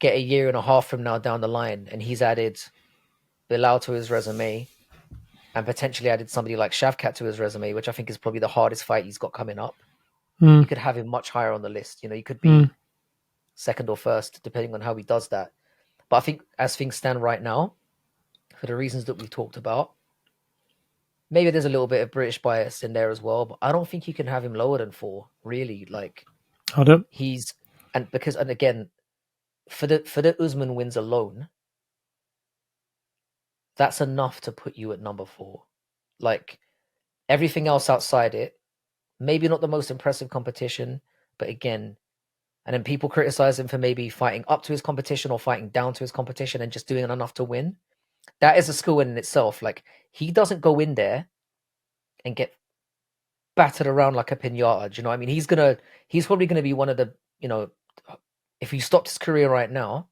get a year and a half from now down the line, and he's added Bilal to his resume, and potentially added somebody like Shavkat to his resume, which I think is probably the hardest fight he's got coming up. Mm, You could have him much higher on the list. You know, he could mm. be second or first, depending on how he does that. But I think as things stand right now, for the reasons that we've talked about, maybe there's a little bit of British bias in there as well. But I don't think you can have him lower than 4. Really, like I don't. he's and again for the Usman wins alone, that's enough to put you at number 4. Like everything else outside it, maybe not the most impressive competition, but again, and then people criticize him for maybe fighting up to his competition or fighting down to his competition and just doing enough to win. That is a skill in itself. Like he doesn't go in there and get battered around like a pinata. Do you know what I mean? He's probably gonna be one of the, you know, if he stopped his career right now,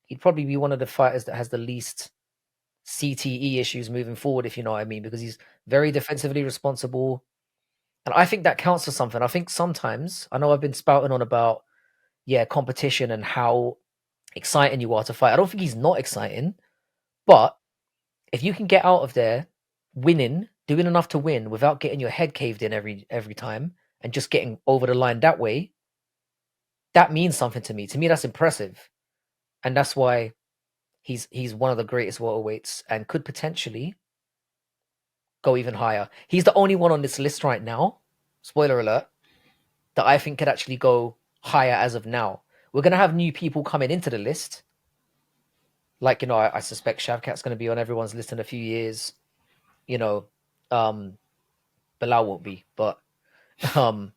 he'd probably be one of the fighters that has the least CTE issues moving forward, if you know what I mean, because he's very defensively responsible. And I think that counts for something. I think sometimes, I know I've been spouting on about, yeah, competition and how exciting you are to fight. I don't think he's not exciting, but if you can get out of there winning, doing enough to win without getting your head caved in every time and just getting over the line that way, that means something to me. To me, that's impressive. And that's why he's one of the greatest welterweights and could potentially go even higher. He's the only one on this list right now, spoiler alert, that I think could actually go higher as of now. We're gonna have new people coming into the list. Like, you know, I suspect Shavkat's gonna be on everyone's list in a few years. You know, um, Bilal won't be, but um,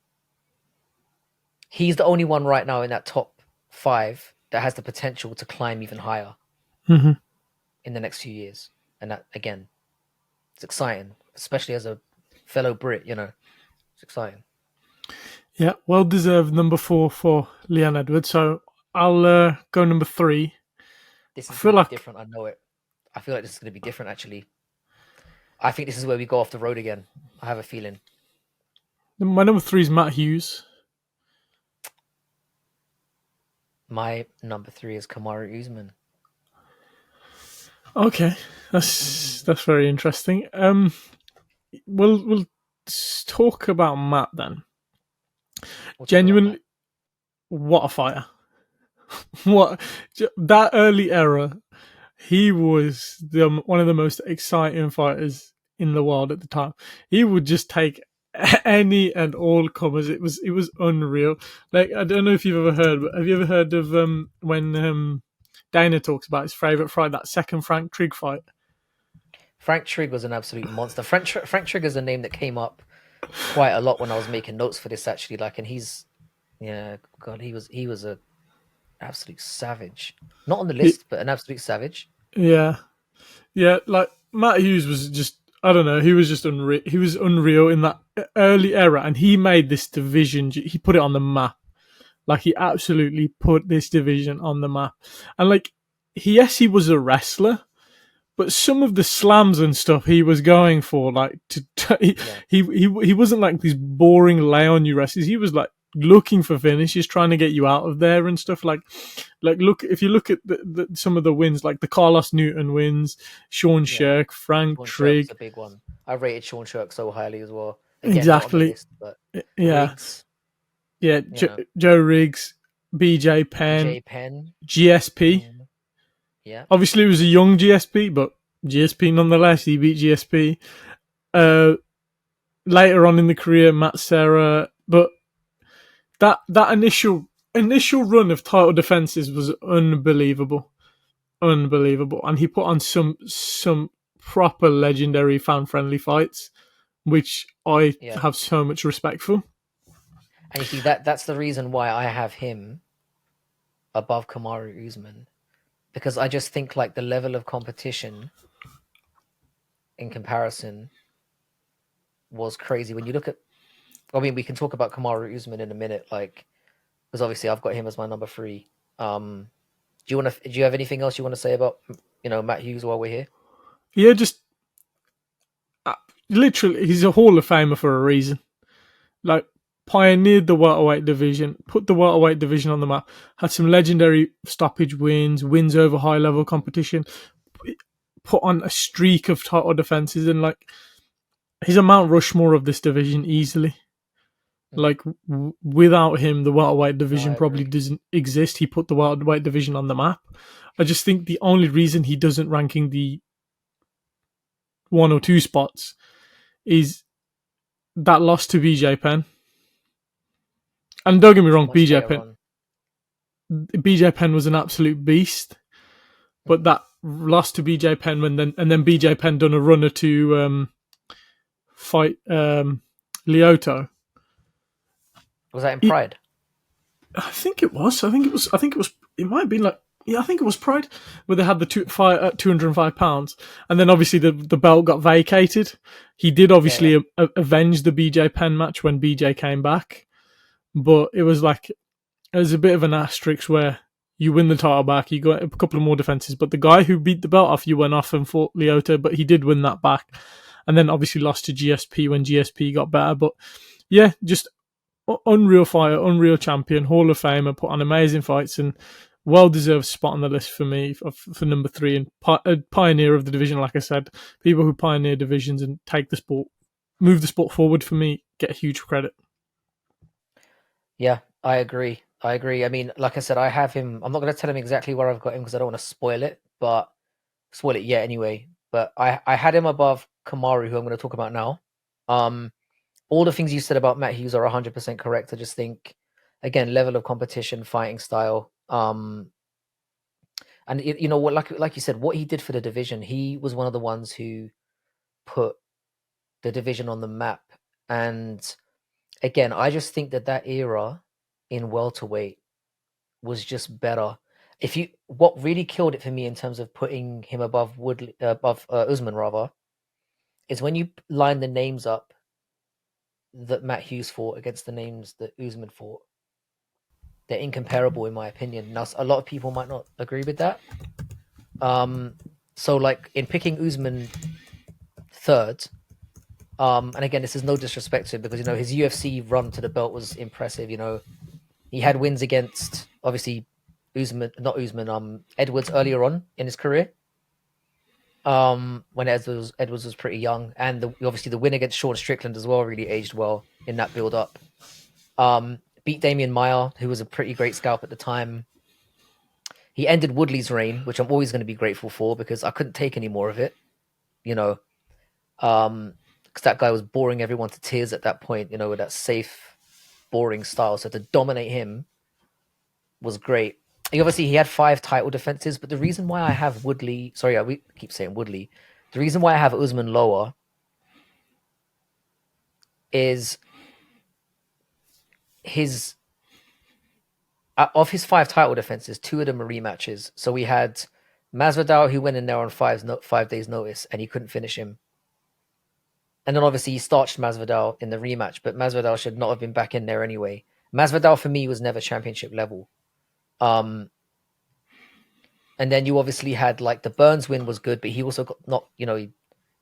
he's the only one right now in that top 5 that has the potential to climb even higher Hmm. in the next few years. And that again, it's exciting, especially as a fellow Brit. You know, it's exciting. Yeah, well deserved number 4 for Leon Edwards. So I'll go number 3. This I is feel going to be like different. I know it. I feel like this is going to be different. Actually, I think this is where we go off the road again. I have a feeling. my number 3 is Matt Hughes. My number 3 is Kamaru Usman. Okay, that's very interesting. We'll talk about Matt then. We'll talk about Matt. Genuinely, what a fighter! What that early era, he was one of the most exciting fighters in the world at the time. He would just take any and all comers. It was unreal. Like I don't know if you've ever heard, but have you ever heard of when Dana talks about his favorite fight, that second Frank Trigg fight? Frank Trigg was an absolute monster. Frank Trigg is a name that came up quite a lot when I was making notes for this. Actually, like, and he's yeah, God, he was a absolute savage. Not on the He, list, but an absolute savage. yeah, yeah. Like Matt Hughes was just. I don't know. He was just unreal. He was unreal in that early era, and he made this division. He put it on the map. Like he absolutely put this division on the map. And like yes, he was a wrestler, but some of the slams and stuff he was going for, like Yeah, he wasn't like these boring lay on you wrestlers. He was like looking for finishes, trying to get you out of there and stuff. Like look if you look at some of the wins, like the Carlos Newton wins, Sean yeah. Shirk, Frank Sean Shirk's Trigg, a big one. I rated Sean Shirk so highly as well. Again, not on the exactly. list, but Yeah, Riggs, yeah. you know, Joe Riggs, BJ Penn, BJ Penn. GSP. Yeah, Obviously, it was a young GSP, but GSP nonetheless. He beat GSP. Uh, Later on in the career, Matt Serra, but that initial run of title defenses was unbelievable, unbelievable, and he put on some proper legendary fan friendly fights, which I yeah. have so much respect for. And you see that's the reason why I have him above Kamaru Usman, because I just think like the level of competition in comparison was crazy. When you look at, I mean, we can talk about Kamaru Usman in a minute, like because obviously I've got him as my number 3. Do you have anything else you want to say about Matt Hughes while we're here? Yeah, just uh, literally, he's a Hall of Famer for a reason. Like pioneered the welterweight division, put the welterweight division on the map, had some legendary stoppage wins, wins over high level competition, put on a streak of title defenses, and like he's a Mount Rushmore of this division easily. Mm. Like without him, the welterweight No, division I probably agree. doesn't exist. He put the welterweight division on the map. I just think the only reason he doesn't ranking the 1 or 2 spots is that loss to BJ Penn. And don't get me It's wrong, much later on. BJ Penn was an absolute beast, but Mm. that loss to BJ Penn and then BJ Penn done a runner to fight Lyoto. Was that in It, Pride? I think it was. I think it was. I think it was. It might have been like. Yeah, I think it was Pride where they had the fight at 205 pounds, and then obviously the belt got vacated. He did Yeah, yeah. obviously avenge the BJ Penn match when BJ came back, but it was like it was a bit of an asterisk where you win the title back, you got a couple of more defenses, but the guy who beat the belt off you went off and fought Lyoto, but he did win that back, and then obviously lost to GSP when GSP got better. But yeah, just unreal fighter, unreal champion, Hall of Famer, put on amazing fights, and well deserved spot on the list for me for number 3, and a pioneer of the division. Like I said, people who pioneer divisions and take the sport, move the sport forward for me, get huge credit. Yeah, I agree. I agree. I mean, like I said, I have him. I'm not going to tell him exactly where I've got him because I don't want to spoil it, but spoil it yet anyway. But I had him above Kamaru, who I'm going to talk about now. Um, all the things you said about Matt Hughes are 100% correct. I just think, again, level of competition, fighting style, and you know what, like you said, what he did for the division, he was one of the ones who put the division on the map. And again, I just think that that era in welterweight was just better. If you what really killed it for me in terms of putting him above Woodley, above Usman rather, is when you line the names up that Matt Hughes fought against the names that Usman fought. They're incomparable in my opinion. Now, a lot of people might not agree with that. Um, so like in picking Usman third, and again, this is no disrespect to him because you know his UFC run to the belt was impressive. You know, he had wins against obviously Usman, not Usman, Edwards earlier on in his career. When Edwards was pretty young, and obviously the win against Sean Strickland as well really aged well in that build up. Beat Damian Maia, who was a pretty great scalp at the time. He ended Woodley's reign, which I'm always going to be grateful for because I couldn't take any more of it. You know, because that guy was boring everyone to tears at that point. You know, with that safe, boring style. So to dominate him was great. He had 5 title defenses, but the reason why I have Woodley, sorry, we keep saying Woodley. The reason why I have Usman lower is his of his 5 title defenses, 2 of them are rematches. So we had Masvidal who went in there on 5 days notice and he couldn't finish him. And then obviously he starched Masvidal in the rematch, but Masvidal should not have been back in there anyway. Masvidal for me was never championship level. Um, and then you obviously had like the Burns win was good, but he also got not, you know,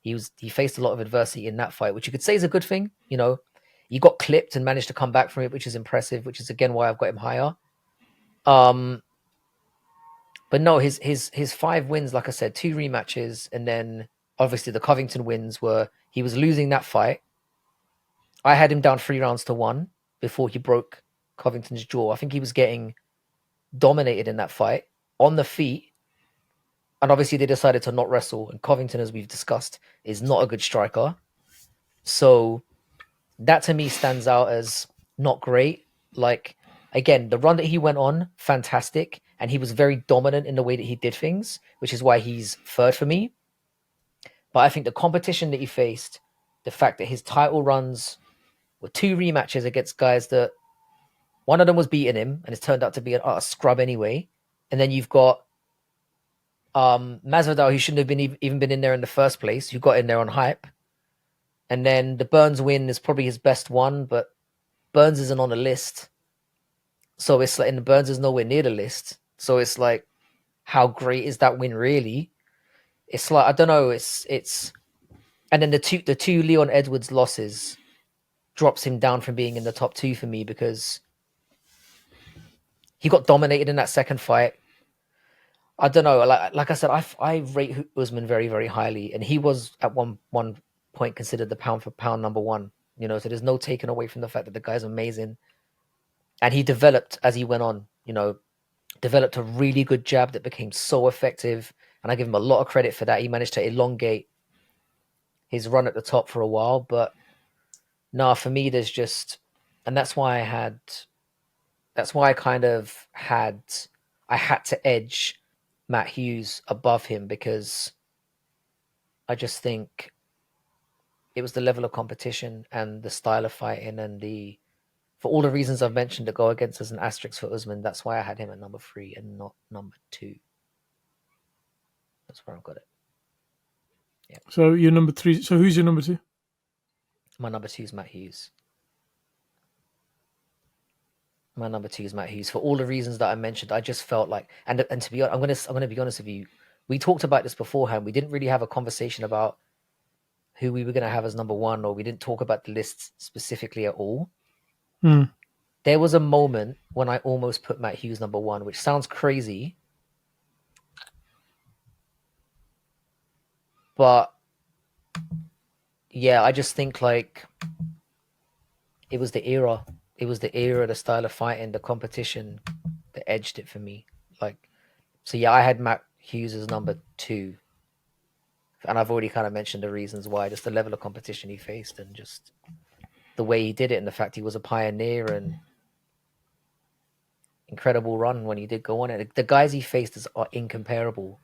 he faced a lot of adversity in that fight, which you could say is a good thing. You know, he got clipped and managed to come back from it, which is impressive. Which is again why I've got him higher. Um, but no, his 5 wins, like I said, 2 rematches, and then obviously the Covington wins were he was losing that fight. I had him down 3 rounds to 1 before he broke Covington's jaw. I think he was getting dominated in that fight on the feet. And obviously they decided to not wrestle. And Covington, as we've discussed, is not a good striker. So that to me stands out as not great. Like, again, the run that he went on, fantastic. And he was very dominant in the way that he did things, which is why he's third for me. But I think the competition that he faced, the fact that his title runs were 2 rematches against guys that one of them was beating him and it's turned out to be a scrub anyway. And then you've got Masvidal, who shouldn't have been even been in there in the first place, who got in there on hype. And then the Burns win is probably his best one, but Burns isn't on the list. So it's like, and Burns is nowhere near the list. So it's like, how great is that win really? It's like, I don't know. It's, and then the two Leon Edwards losses drops him down from being in the top 2 for me, because he got dominated in that second fight. I don't know. Like I said, I rate Usman very, very highly, and he was at one point considered the pound for pound number 1. You know, so there's no taking away from the fact that the guy's amazing, and he developed as he went on. You know, developed a really good jab that became so effective, and I give him a lot of credit for that. He managed to elongate his run at the top for a while, but no, for me, there's just, and that's why I kind of had to edge Matt Hughes above him, because I just think it was the level of competition and the style of fighting, and for all the reasons I've mentioned to go against as an asterisk for Usman. That's why I had him at number 3 and not number 2. That's where I've got it. Yeah. So you're number 3. So who's your number 2? My number 2 is Matt Hughes. My number 2 is Matt Hughes. For all the reasons that I mentioned, I just felt like, and to be honest, I'm gonna be honest with you. We talked about this beforehand. We didn't really have a conversation about who we were gonna have as number 1, or we didn't talk about the lists specifically at all. There was a moment when I almost put Matt Hughes number 1, which sounds crazy, but yeah, I just think like it was the era. It was the era, the style of fighting, the competition that edged it for me. Like, so yeah, I had Matt Hughes as number 2, and I've already kind of mentioned the reasons why. Just the level of competition he faced, and just the way he did it, and the fact he was a pioneer, and incredible run when he did go on it. The guys he faced are incomparable,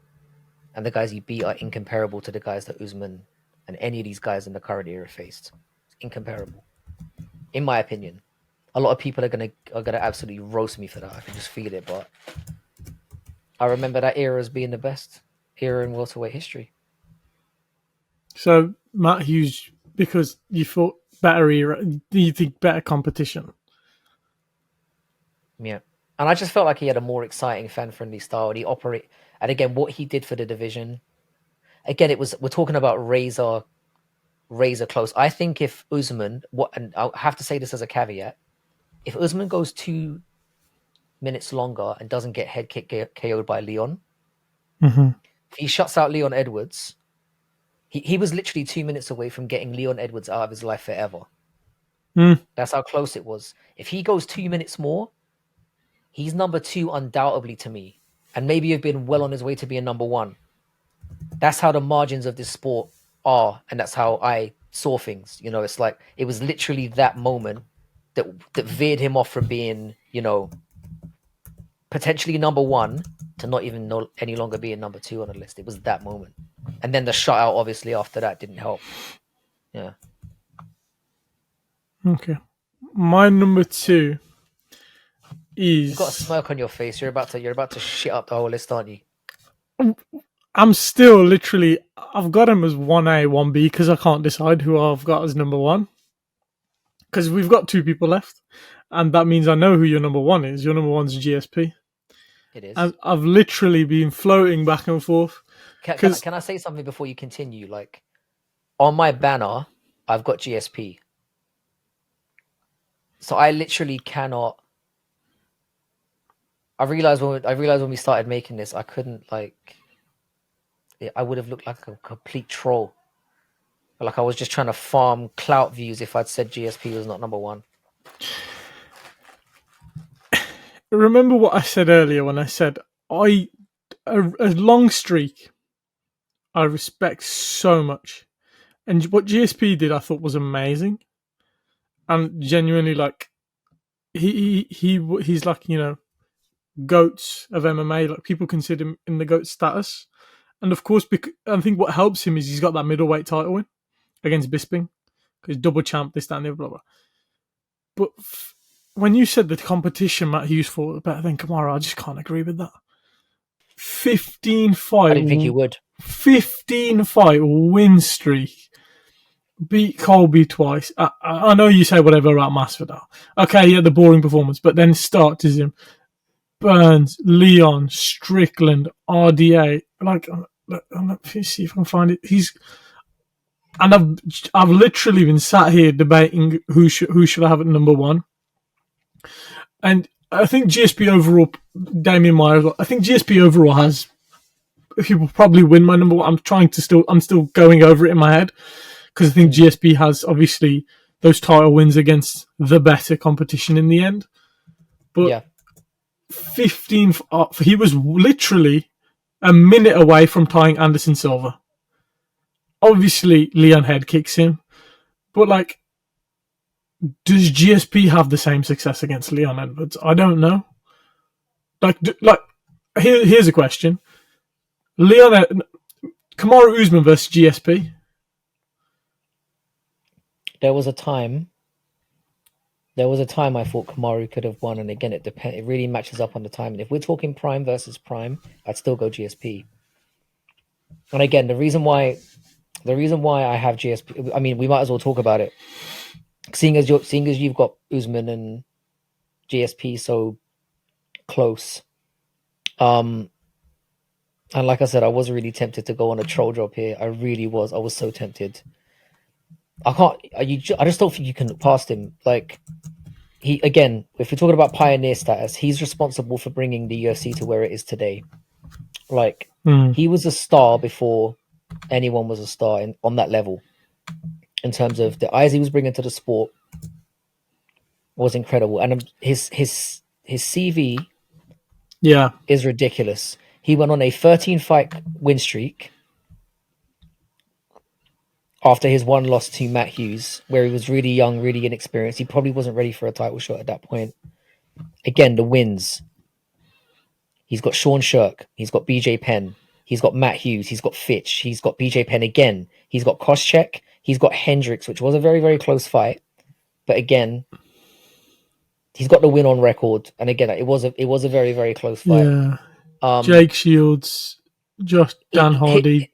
and the guys he beat are incomparable to the guys that Usman and any of these guys in the current era faced. It's incomparable, in my opinion. A lot of people are gonna absolutely roast me for that. I can just feel it, but I remember that era as being the best era in welterweight history. So Matt Hughes, because you thought better era, you think better competition. Yeah, and I just felt like he had a more exciting, fan-friendly style. And and again, what he did for the division. Again, we're talking about razor close. I think if Usman, and I'll have to say this as a caveat, if Usman goes 2 minutes longer and doesn't get head kick KO'd by Leon, if he shuts out Leon Edwards, he was literally 2 minutes away from getting Leon Edwards out of his life forever. That's how close it was. If he goes 2 minutes more, he's number 2 undoubtedly to me, and maybe have been well on his way to being number 1. That's how the margins of this sport are, and that's how I saw things. You know, it's like it was literally that moment that veered him off from being, you know, potentially number 1 to not even any longer being number 2 on the list. It was that moment, and then the shutout obviously after that didn't help. Yeah. Okay, my number 2 is. You've got a smirk on your face. You're about to shit up the whole list, aren't you? I'm still literally. I've got him as 1A, 1B because I can't decide who I've got as number 1. Because we've got 2 people left, and that means I know who your number 1 is. Your number 1's GSP. It is. And I've literally been floating back and forth. Can I say something before you continue? Like, on my banner, I've got GSP. So I literally cannot. I realized when we started making this, I couldn't I would have looked like a complete troll. Like I was just trying to farm clout views if I'd said GSP was not number 1. Remember what I said earlier when I said a long streak I respect so much, and what GSP did I thought was amazing, and genuinely like he's like, you know, goats of MMA. Like people consider him in the GOAT status, and of course, I think what helps him is he's got that middleweight title win against Bisping, because double champ, this, that, and the other, blah, blah. But when you said the competition Matt Hughes fought better than Kamaru, I just can't agree with that. 15 fight. I didn't think you would. 15 fight win streak. Beat Colby twice. I know you say whatever about Masvidal. Okay, yeah, the boring performance, but then start to him. Burns, Leon, Strickland, RDA. Like, let me see if I can find it. and I've literally been sat here debating who should I have at number one, and I think GSP overall, Damien Meyer. I think GSP overall has. He will probably win my number one. I'm still going over it in my head because I think GSP has obviously those title wins against the better competition in the end. But Yeah. 15, he was literally a minute away from tying Anderson Silva. Obviously, Leon Head kicks him, but like, does GSP have the same success against Leon Edwards? I don't know. Here's a question: Kamaru Usman versus GSP. There was a time I thought Kamaru could have won, and again, it depends. It really matches up on the time. And if we're talking prime versus prime, I'd still go GSP. And again, the reason why I have GSP, I mean, we might as well talk about it. Seeing as you've got Usman and GSP so close, and like I said, I was really tempted to go on a troll job here. I really was. I was so tempted. I just don't think you can look past him. Like, he, again, if we're talking about pioneer status, he's responsible for bringing the UFC to where it is today. Like, he was a star before anyone was a star on that level. In terms of the eyes he was bringing to the sport, was incredible, and his CV, is ridiculous. He went on a 13-fight win streak after his one loss to Matt Hughes, where he was really young, really inexperienced. He probably wasn't ready for a title shot at that point. Again, the wins. He's got Sean Shirk. He's got BJ Penn. He's got Matt Hughes. He's got Fitch. He's got BJ Penn again. He's got Koscheck. He's got Hendricks, which was a very, very close fight. But again, he's got the win on record. And again, it was a very, very close fight. Yeah. Jake Shields, Dan Hardy.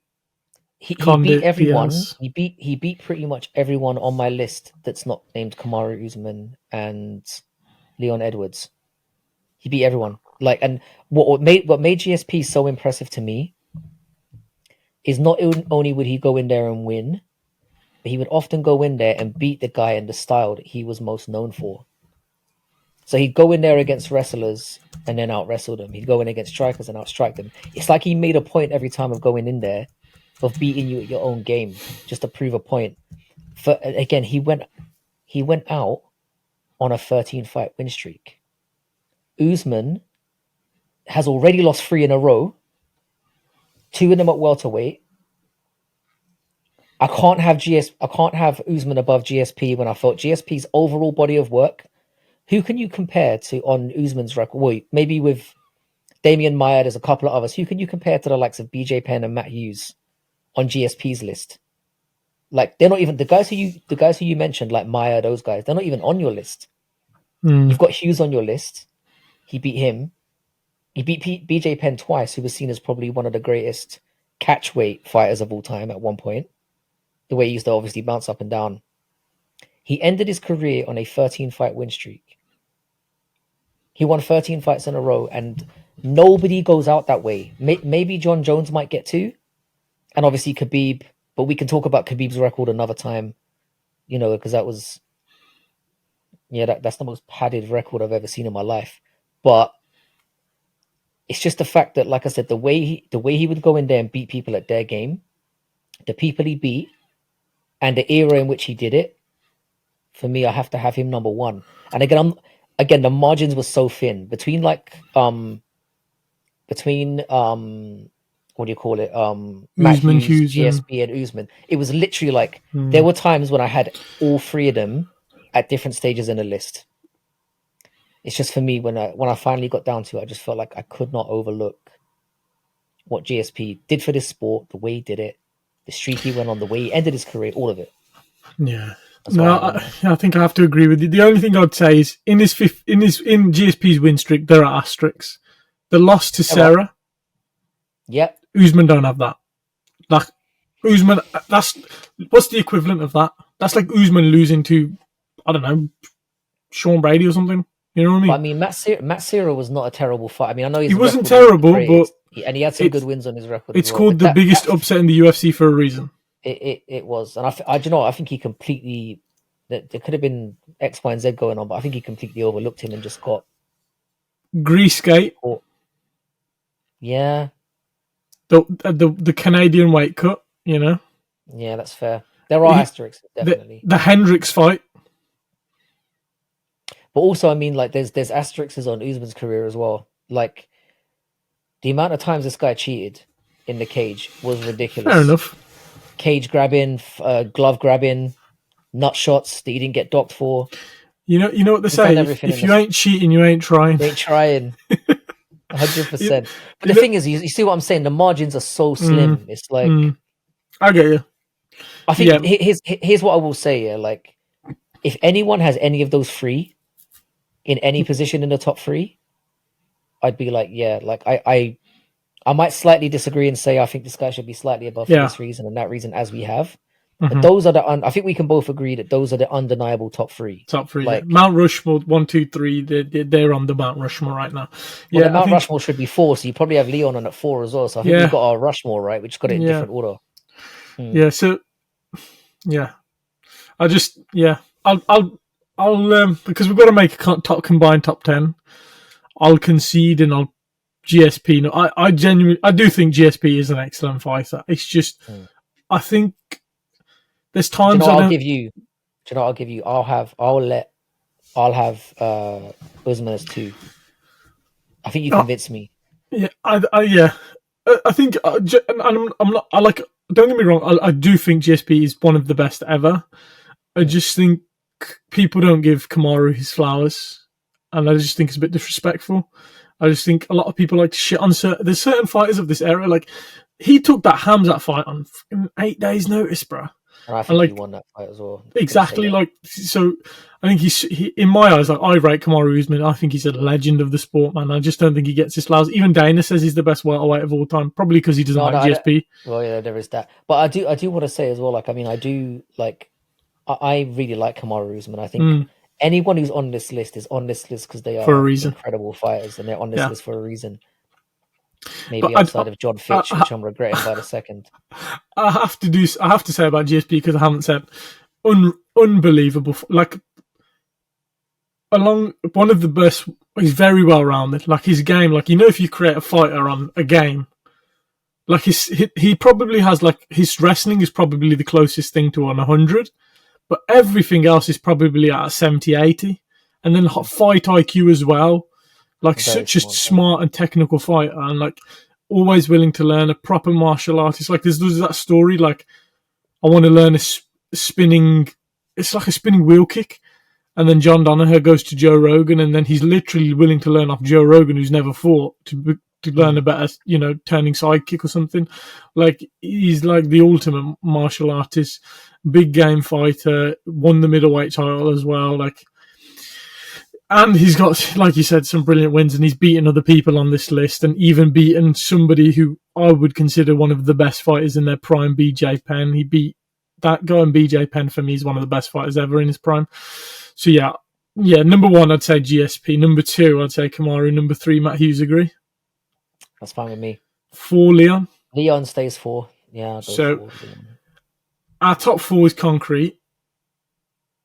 He beat everyone. Diaz. He beat pretty much everyone on my list that's not named Kamaru Usman and Leon Edwards. He beat everyone. Like, and what made GSP so impressive to me is not only would he go in there and win, but he would often go in there and beat the guy in the style that he was most known for. So he'd go in there against wrestlers and then out wrestle them. He'd go in against strikers and out strike them. It's like he made a point every time of going in there of beating you at your own game just to prove a point. Again, he went out on a 13-fight win streak. Usman has already lost 3 in a row, 2 of them at welterweight. I can't have Usman above GSP when I felt GSP's overall body of work. Who can you compare to on Usman's record? Well, maybe with Damien Meyer, there's a couple of others. Who can you compare to the likes of BJ Penn and Matt Hughes on GSP's list? Like, they're not even the guys who you mentioned, like Meyer, those guys. They're not even on your list. You've got Hughes on your list. He beat him. He beat BJ Penn twice, who was seen as probably one of the greatest catchweight fighters of all time at one point. The way he used to obviously bounce up and down. He ended his career on a 13-fight win streak. He won 13 fights in a row, and nobody goes out that way. Maybe John Jones might get 2, and obviously Khabib, but we can talk about Khabib's record another time, because that was, that's the most padded record I've ever seen in my life. But it's just the fact that, like I said, the way he would go in there and beat people at their game, the people he beat, and the era in which he did it, for me, I have to have him number one. And again, the margins were so thin between what do you call it? Matt Hughes, GSP, and Usman. It was literally like there were times when I had all 3 of them at different stages in the list. It's just for me, when I finally got down to it, I just felt like I could not overlook what GSP did for this sport, the way he did it, the streak he went on, the way he ended his career, all of it. Yeah. I think I have to agree with you. The only thing I'd say is in GSP's win streak, there are asterisks. The loss to Sarah. Yep. Usman don't have that. Like, Usman, what's the equivalent of that? That's like Usman losing to, I don't know, Sean Brady or something. You know what I mean? But, I mean, Matt Serra was not a terrible fight. I mean, I know he wasn't terrible, but and he had some good wins on his record. It's called the biggest upset in the UFC for a reason. It was, and do you know what? I think he completely. There could have been X, Y, and Z going on, but I think he completely overlooked him and just got Grease skate, caught. Yeah, the Canadian weight cut, you know. yeah, that's fair. There are asterisks, The definitely. the Hendricks fight. But also, I mean, like, there's asterisks on Usman's career as well. Like, the amount of times this guy cheated in the cage was ridiculous. Fair enough. Cage grabbing, glove grabbing, nut shots that he didn't get docked for. You know what they say: if you ain't cheating, you ain't trying. You ain't trying. 100%. But the thing is, you see what I'm saying? The margins are so slim. It's like, I get you. I think here's what I will say. Yeah, like, if anyone has any of those three in any position in the top three, I'd be like, yeah, like I might slightly disagree and say I think this guy should be slightly above for this reason and that reason, as we have. But those are I think we can both agree that those are the undeniable top three. Top three, like Mount Rushmore, 1, 2, 3. They're on the Mount Rushmore right now. Well, the Mount Rushmore should be 4, so you probably have Leon on at 4 as well. So I think we've got our Rushmore right. We just got it in different order. Yeah. So I just I'll because we've got to make a combined top 10. I'll concede and I'll GSP. No, I genuinely do think GSP is an excellent fighter. It's just I think there's times I'll give you. I'll have Usman as 2. I think you convinced me. Yeah, I think, and I'm not. I like. Don't get me wrong. I do think GSP is one of the best ever. I just think people don't give Kamaru his flowers, and I just think it's a bit disrespectful. I just think a lot of people like to shit on there's certain fighters of this era. Like he took that Hamzat fight on 8 days' notice, bro. And I think he won that fight as well. Exactly. Like, so I think he in my eyes, like I rate Kamaru Usman. I think he's a legend of the sport, man. I just don't think he gets his flowers. Even Dana says he's the best welterweight of all time, probably because he doesn't like GSP. Well, yeah, there is that. But I do want to say as well, like, I mean, I really like Kamaru Usman. I think anyone who's on this list is on this list because they are for a reason. Incredible fighters, and they're on this list for a reason. Maybe outside of John Fitch, which I'm regretting by the second. I have to say about GSP because I haven't said unbelievable. Like along one of the best. He's very well rounded. Like his game, like if you create a fighter on a game, like he probably has like his wrestling is probably the closest thing to 100, but everything else is probably at 70, 80, and then fight IQ as well. Like such a smart and technical fighter, and like always willing to learn, a proper martial artist. Like there's that story, like I want to learn a spinning. It's like a spinning wheel kick, and then John Danaher goes to Joe Rogan, and then he's literally willing to learn off Joe Rogan, who's never fought, to learn a better, turning side kick or something. Like he's like the ultimate martial artist, big game fighter, won the middleweight title as well. Like. And he's got, like you said, some brilliant wins, and he's beaten other people on this list, and even beaten somebody who I would consider one of the best fighters in their prime, BJ Penn. He beat that guy, and BJ Penn for me is one of the best fighters ever in his prime. So yeah, number 1, I'd say GSP. Number 2, I'd say Kamaru. Number 3, Matt Hughes, agree? That's fine with me. 4, Leon. Leon stays 4. Yeah. So our top 4 is concrete.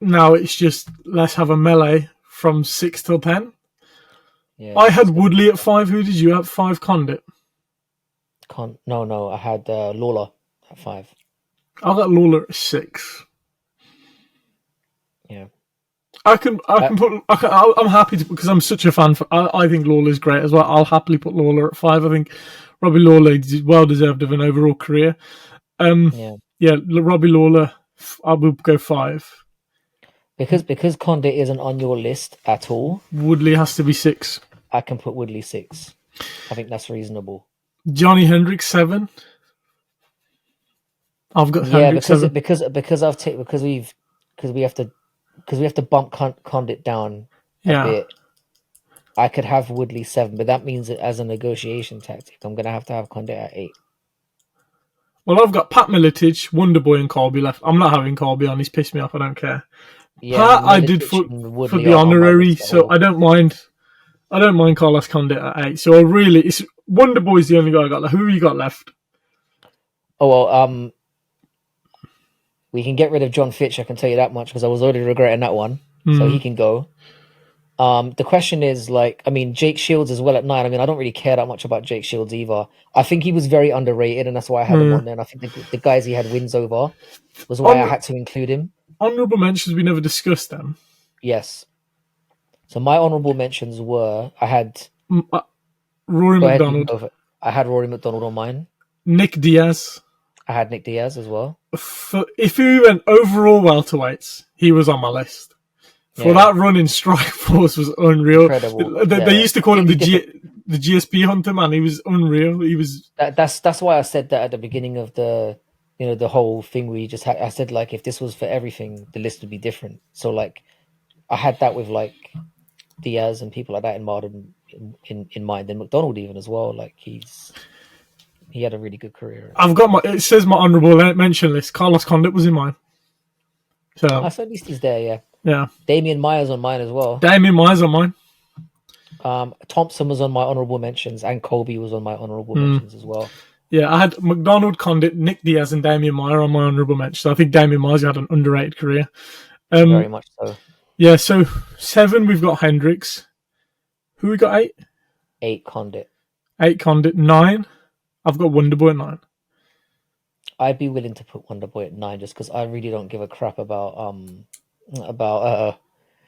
Now it's just let's have a melee. From 6 till 10. Yeah, I had Woodley at 5. Who did you have? 5 Condit. No. I had Lawler at 5. I got Lawler at 6. Yeah. I'm happy to, because I'm such a fan. I think Lawler's great as well. I'll happily put Lawler at 5. I think Robbie Lawler is well deserved of an overall career. Robbie Lawler, I will go 5. Because Condit isn't on your list at all, Woodley has to be 6. I can put Woodley 6. I think that's reasonable. Johnny Hendricks 7. I've got Hendricks 7. because we have to bump Condit down a bit. I could have Woodley 7, but that means that as a negotiation tactic, I'm gonna have to have Condit at 8. Well, I've got Pat Miletich, Wonderboy, and Colby left. I'm not having Colby on. He's pissed me off. I don't care. Yeah, Pat, I did for the honorary, so I don't mind. I don't mind Carlos Condit at 8. So it's Wonderboy's the only guy I got left. Who you got left? Oh well, We can get rid of John Fitch. I can tell you that much because I was already regretting that one. So he can go. The question is, like, I mean, Jake Shields as well at 9. I mean, I don't really care that much about Jake Shields either. I think he was very underrated, and that's why I had him on there. And I think the guys he had wins over was why I had to include him. Honorable mentions, we never discussed them. Yes. So my honorable mentions were, I had Rory McDonald. I had Rory McDonald on mine. Nick Diaz. I had Nick Diaz as well. If we went overall welterweights, he was on my list. For that run in Strikeforce was unreal. Incredible. They used to call him the GSP hunter, man. He was unreal. He was. That's why I said that at the beginning of the, the whole thing we just had. I said, like, if this was for everything, the list would be different. So, like, I had that with, like, Diaz and people like that in mind, and McDonald even as well. Like, he had a really good career. I've got it says my honorable mention list. Carlos Condit was in mine. So at least he's there, yeah. Yeah. Damian Myers on mine as well. Damian Myers on mine. Thompson was on my honorable mentions, and Colby was on my honorable mentions as well. Yeah, I had McDonald, Condit, Nick Diaz, and Damian Myers on my honorable mentions. So I think Damian Myers had an underrated career. Very much so. Yeah, so 7, we've got Hendricks. Who we got 8? 8 Condit. 8 Condit. 9, I've got Wonderboy at 9. I'd be willing to put Wonderboy at 9 just because I really don't give a crap about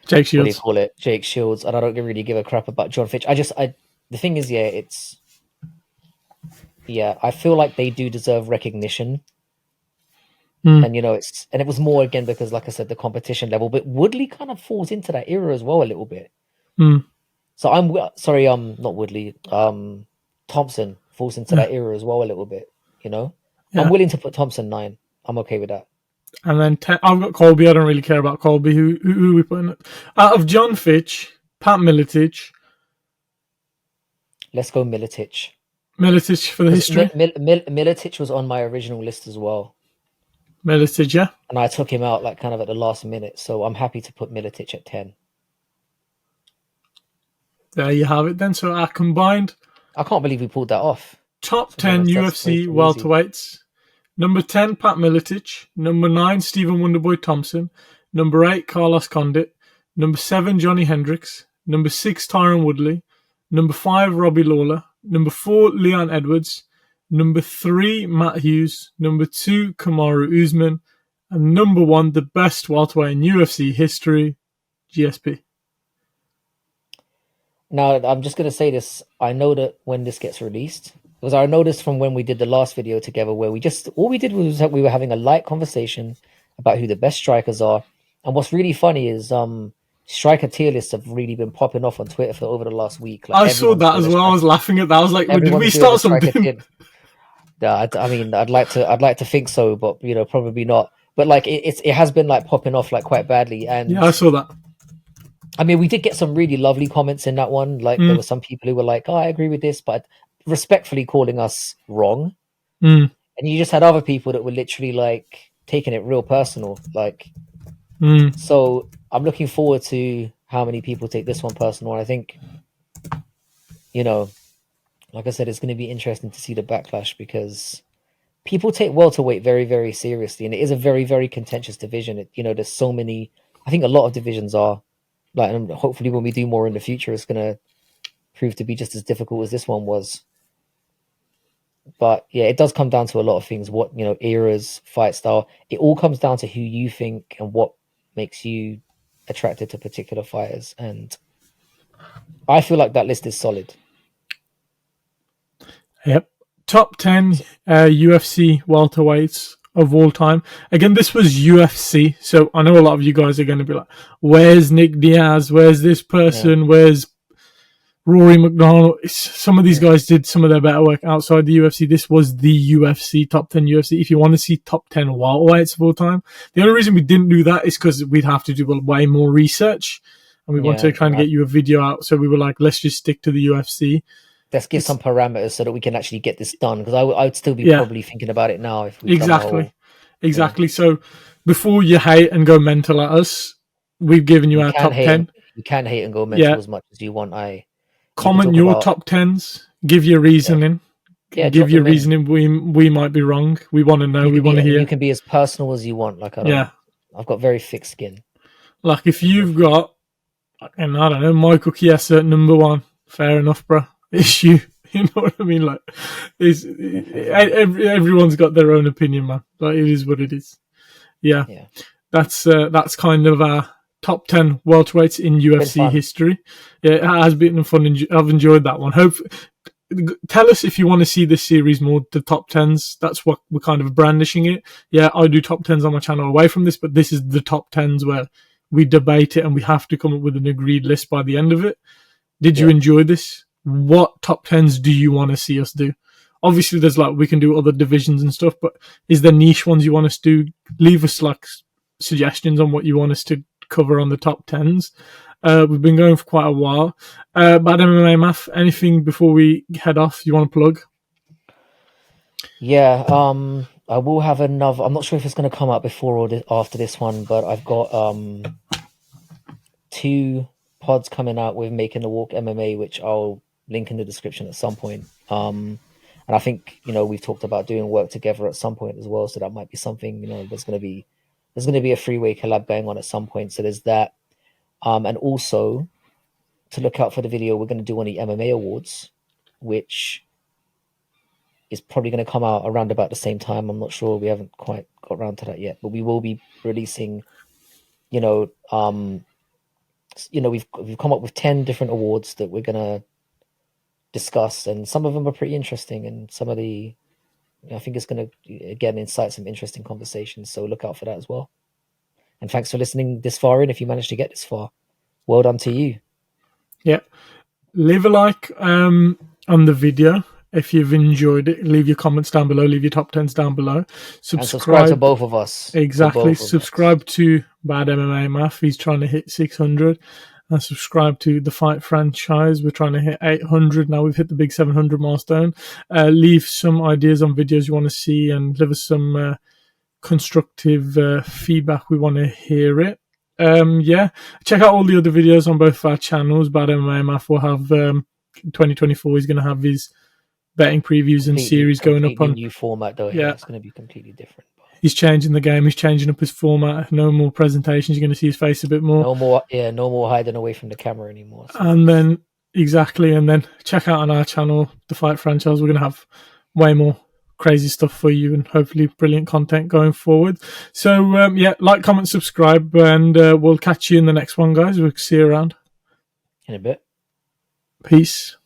Jake Shields. What do you call it? Jake Shields, and I don't really give a crap about John Fitch. The thing is, I feel like they do deserve recognition. And it was more again because, like I said, the competition level. But Woodley kind of falls into that era as well a little bit. So I'm sorry, not Woodley. Thompson falls into that era as well a little bit. I'm willing to put Thompson 9. I'm okay with that. And then 10, I've got Colby. I don't really care about Colby. Who are we putting it? Out of John Fitch, Pat Miletich. Let's go Miletich. Miletich for the history. Miletich was on my original list as well. Miletich, yeah. And I took him out like kind of at the last minute, so I'm happy to put Miletich at 10. There you have it then. So our combined... I can't believe we pulled that off. Top 10 UFC welterweights. Number 10, Pat Miletich. Number 9, Stephen Wonderboy Thompson. Number 8, Carlos Condit. Number 7, Johnny Hendricks. Number 6, Tyron Woodley. Number 5, Robbie Lawler. Number 4, Leon Edwards. Number 3, Matt Hughes. Number 2, Kamaru Usman. And number 1, the best welterweight in UFC history, GSP. Now, I'm just going to say this. I know that when this gets released, because I noticed from when we did the last video together where all we did was that we were having a light conversation about who the best strikers are. And what's really funny is striker tier lists have really been popping off on Twitter for over the last week. Like, I saw that as well. I was laughing at that. I was like, did we start something? I mean, I'd like to think so, but probably not. But like it has been like popping off like quite badly. And yeah, I saw that. I mean, we did get some really lovely comments in that one. Like there were some people who were like, "Oh, I agree with this," but respectfully calling us wrong. And you just had other people that were literally like taking it real personal. Like, so I'm looking forward to how many people take this one personal. And I think, like I said, it's going to be interesting to see the backlash because people take welterweight very, very seriously, and it is a very, very contentious division. There's so many. I think a lot of divisions are like, and hopefully when we do more in the future, it's going to prove to be just as difficult as this one was. But yeah, it does come down to a lot of things. What eras, fight style. It all comes down to who you think and what makes you attracted to particular fighters. And I feel like that list is solid. Yep. Top 10 UFC welterweights of all time. Again, this was UFC, so I know a lot of you guys are going to be like, where's Nick Diaz? Where's this person? Where's Rory McDonald? Some of these guys did some of their better work outside the UFC. This was the UFC, top 10 UFC. If you want to see top 10 welterweights of all time, the only reason we didn't do that is because we'd have to do way more research, and we want to kind of get you a video out. So we were like, let's just stick to the UFC. Let's give some parameters so that we can actually get this done. Because I would still be probably thinking about it now. If we exactly. So before you hate and go mental at us, we've given you our top 10. You can hate and go mental as much as you want. Comment your top 10s. Give your reasoning. Yeah, give drop your them in. reasoning. We might be wrong. We want to know. We want to You hear. can be as personal as you want. Like Yeah, I've got very thick skin. like if So go you've for it. got, and I don't know, Michael Chiesa at number one, fair enough, bro. It's you. You know what I mean? Like, everyone's got their own opinion, man. Like, it is what it is. Yeah, Yeah, that's kind of our top 10 welterweights in been UFC fun. history. Yeah, it has been fun. I've enjoyed that one. Hope Tell us if you want to see this series more, the top tens. That's what we're kind of brandishing it. Yeah, I do top tens on my channel away from this, but this is the top tens where we debate it and we have to come up with an agreed list by the end of it. Did you Yeah. enjoy this? What top tens do you want to see us do? Obviously, there's like we can do other divisions and stuff, but is there niche ones you want us to do? Leave us like suggestions on what you want us to cover on the top tens. We've been going for quite a while. Bad MMA Math, anything before we head off you want to plug? Yeah, I will have another. I'm not sure if it's going to come out before or after this one, but I've got 2 pods coming out with Making the Walk MMA, which I'll link in the description at some point. And I think we've talked about doing work together at some point as well, so that might be something. There's going to be a 3-way collab going on at some point. So there's that, and also to look out for the video we're going to do on the MMA awards, which is probably going to come out around about the same time. I'm not sure. We haven't quite got around to that yet, but we will be releasing, we've come up with 10 different awards that we're going to discuss, and some of them are pretty interesting, and some of the, I think it's going to, again, incite some interesting conversations. So look out for that as well. And thanks for listening this far in. If you managed to get this far, well done to you. Yeah. Leave a like on the video if you've enjoyed it. Leave your comments down below. Leave your top tens down below. And subscribe to Subscribe. both of us. Exactly. Subscribe to Bad MMA Math. He's trying to hit 600. And subscribe to the Fight franchise. We're trying to hit 800. Now we've hit the big 700 milestone. Leave some ideas on videos you want to see and leave us some constructive feedback. We want to hear it. Yeah, check out all the other videos on both of our channels. Bad MMA Math will have 2024. He's going to have his betting previews and series going up on new format though. Yeah, it's going to be completely different. He's changing the game. He's changing up his format. No more presentations. You're going to see his face a bit more. No more hiding away from the camera anymore. So. And then check out on our channel, the Fight franchise. We're going to have way more crazy stuff for you and hopefully brilliant content going forward. So yeah, like, comment, subscribe, and we'll catch you in the next one, guys. We'll see you around in a bit. Peace.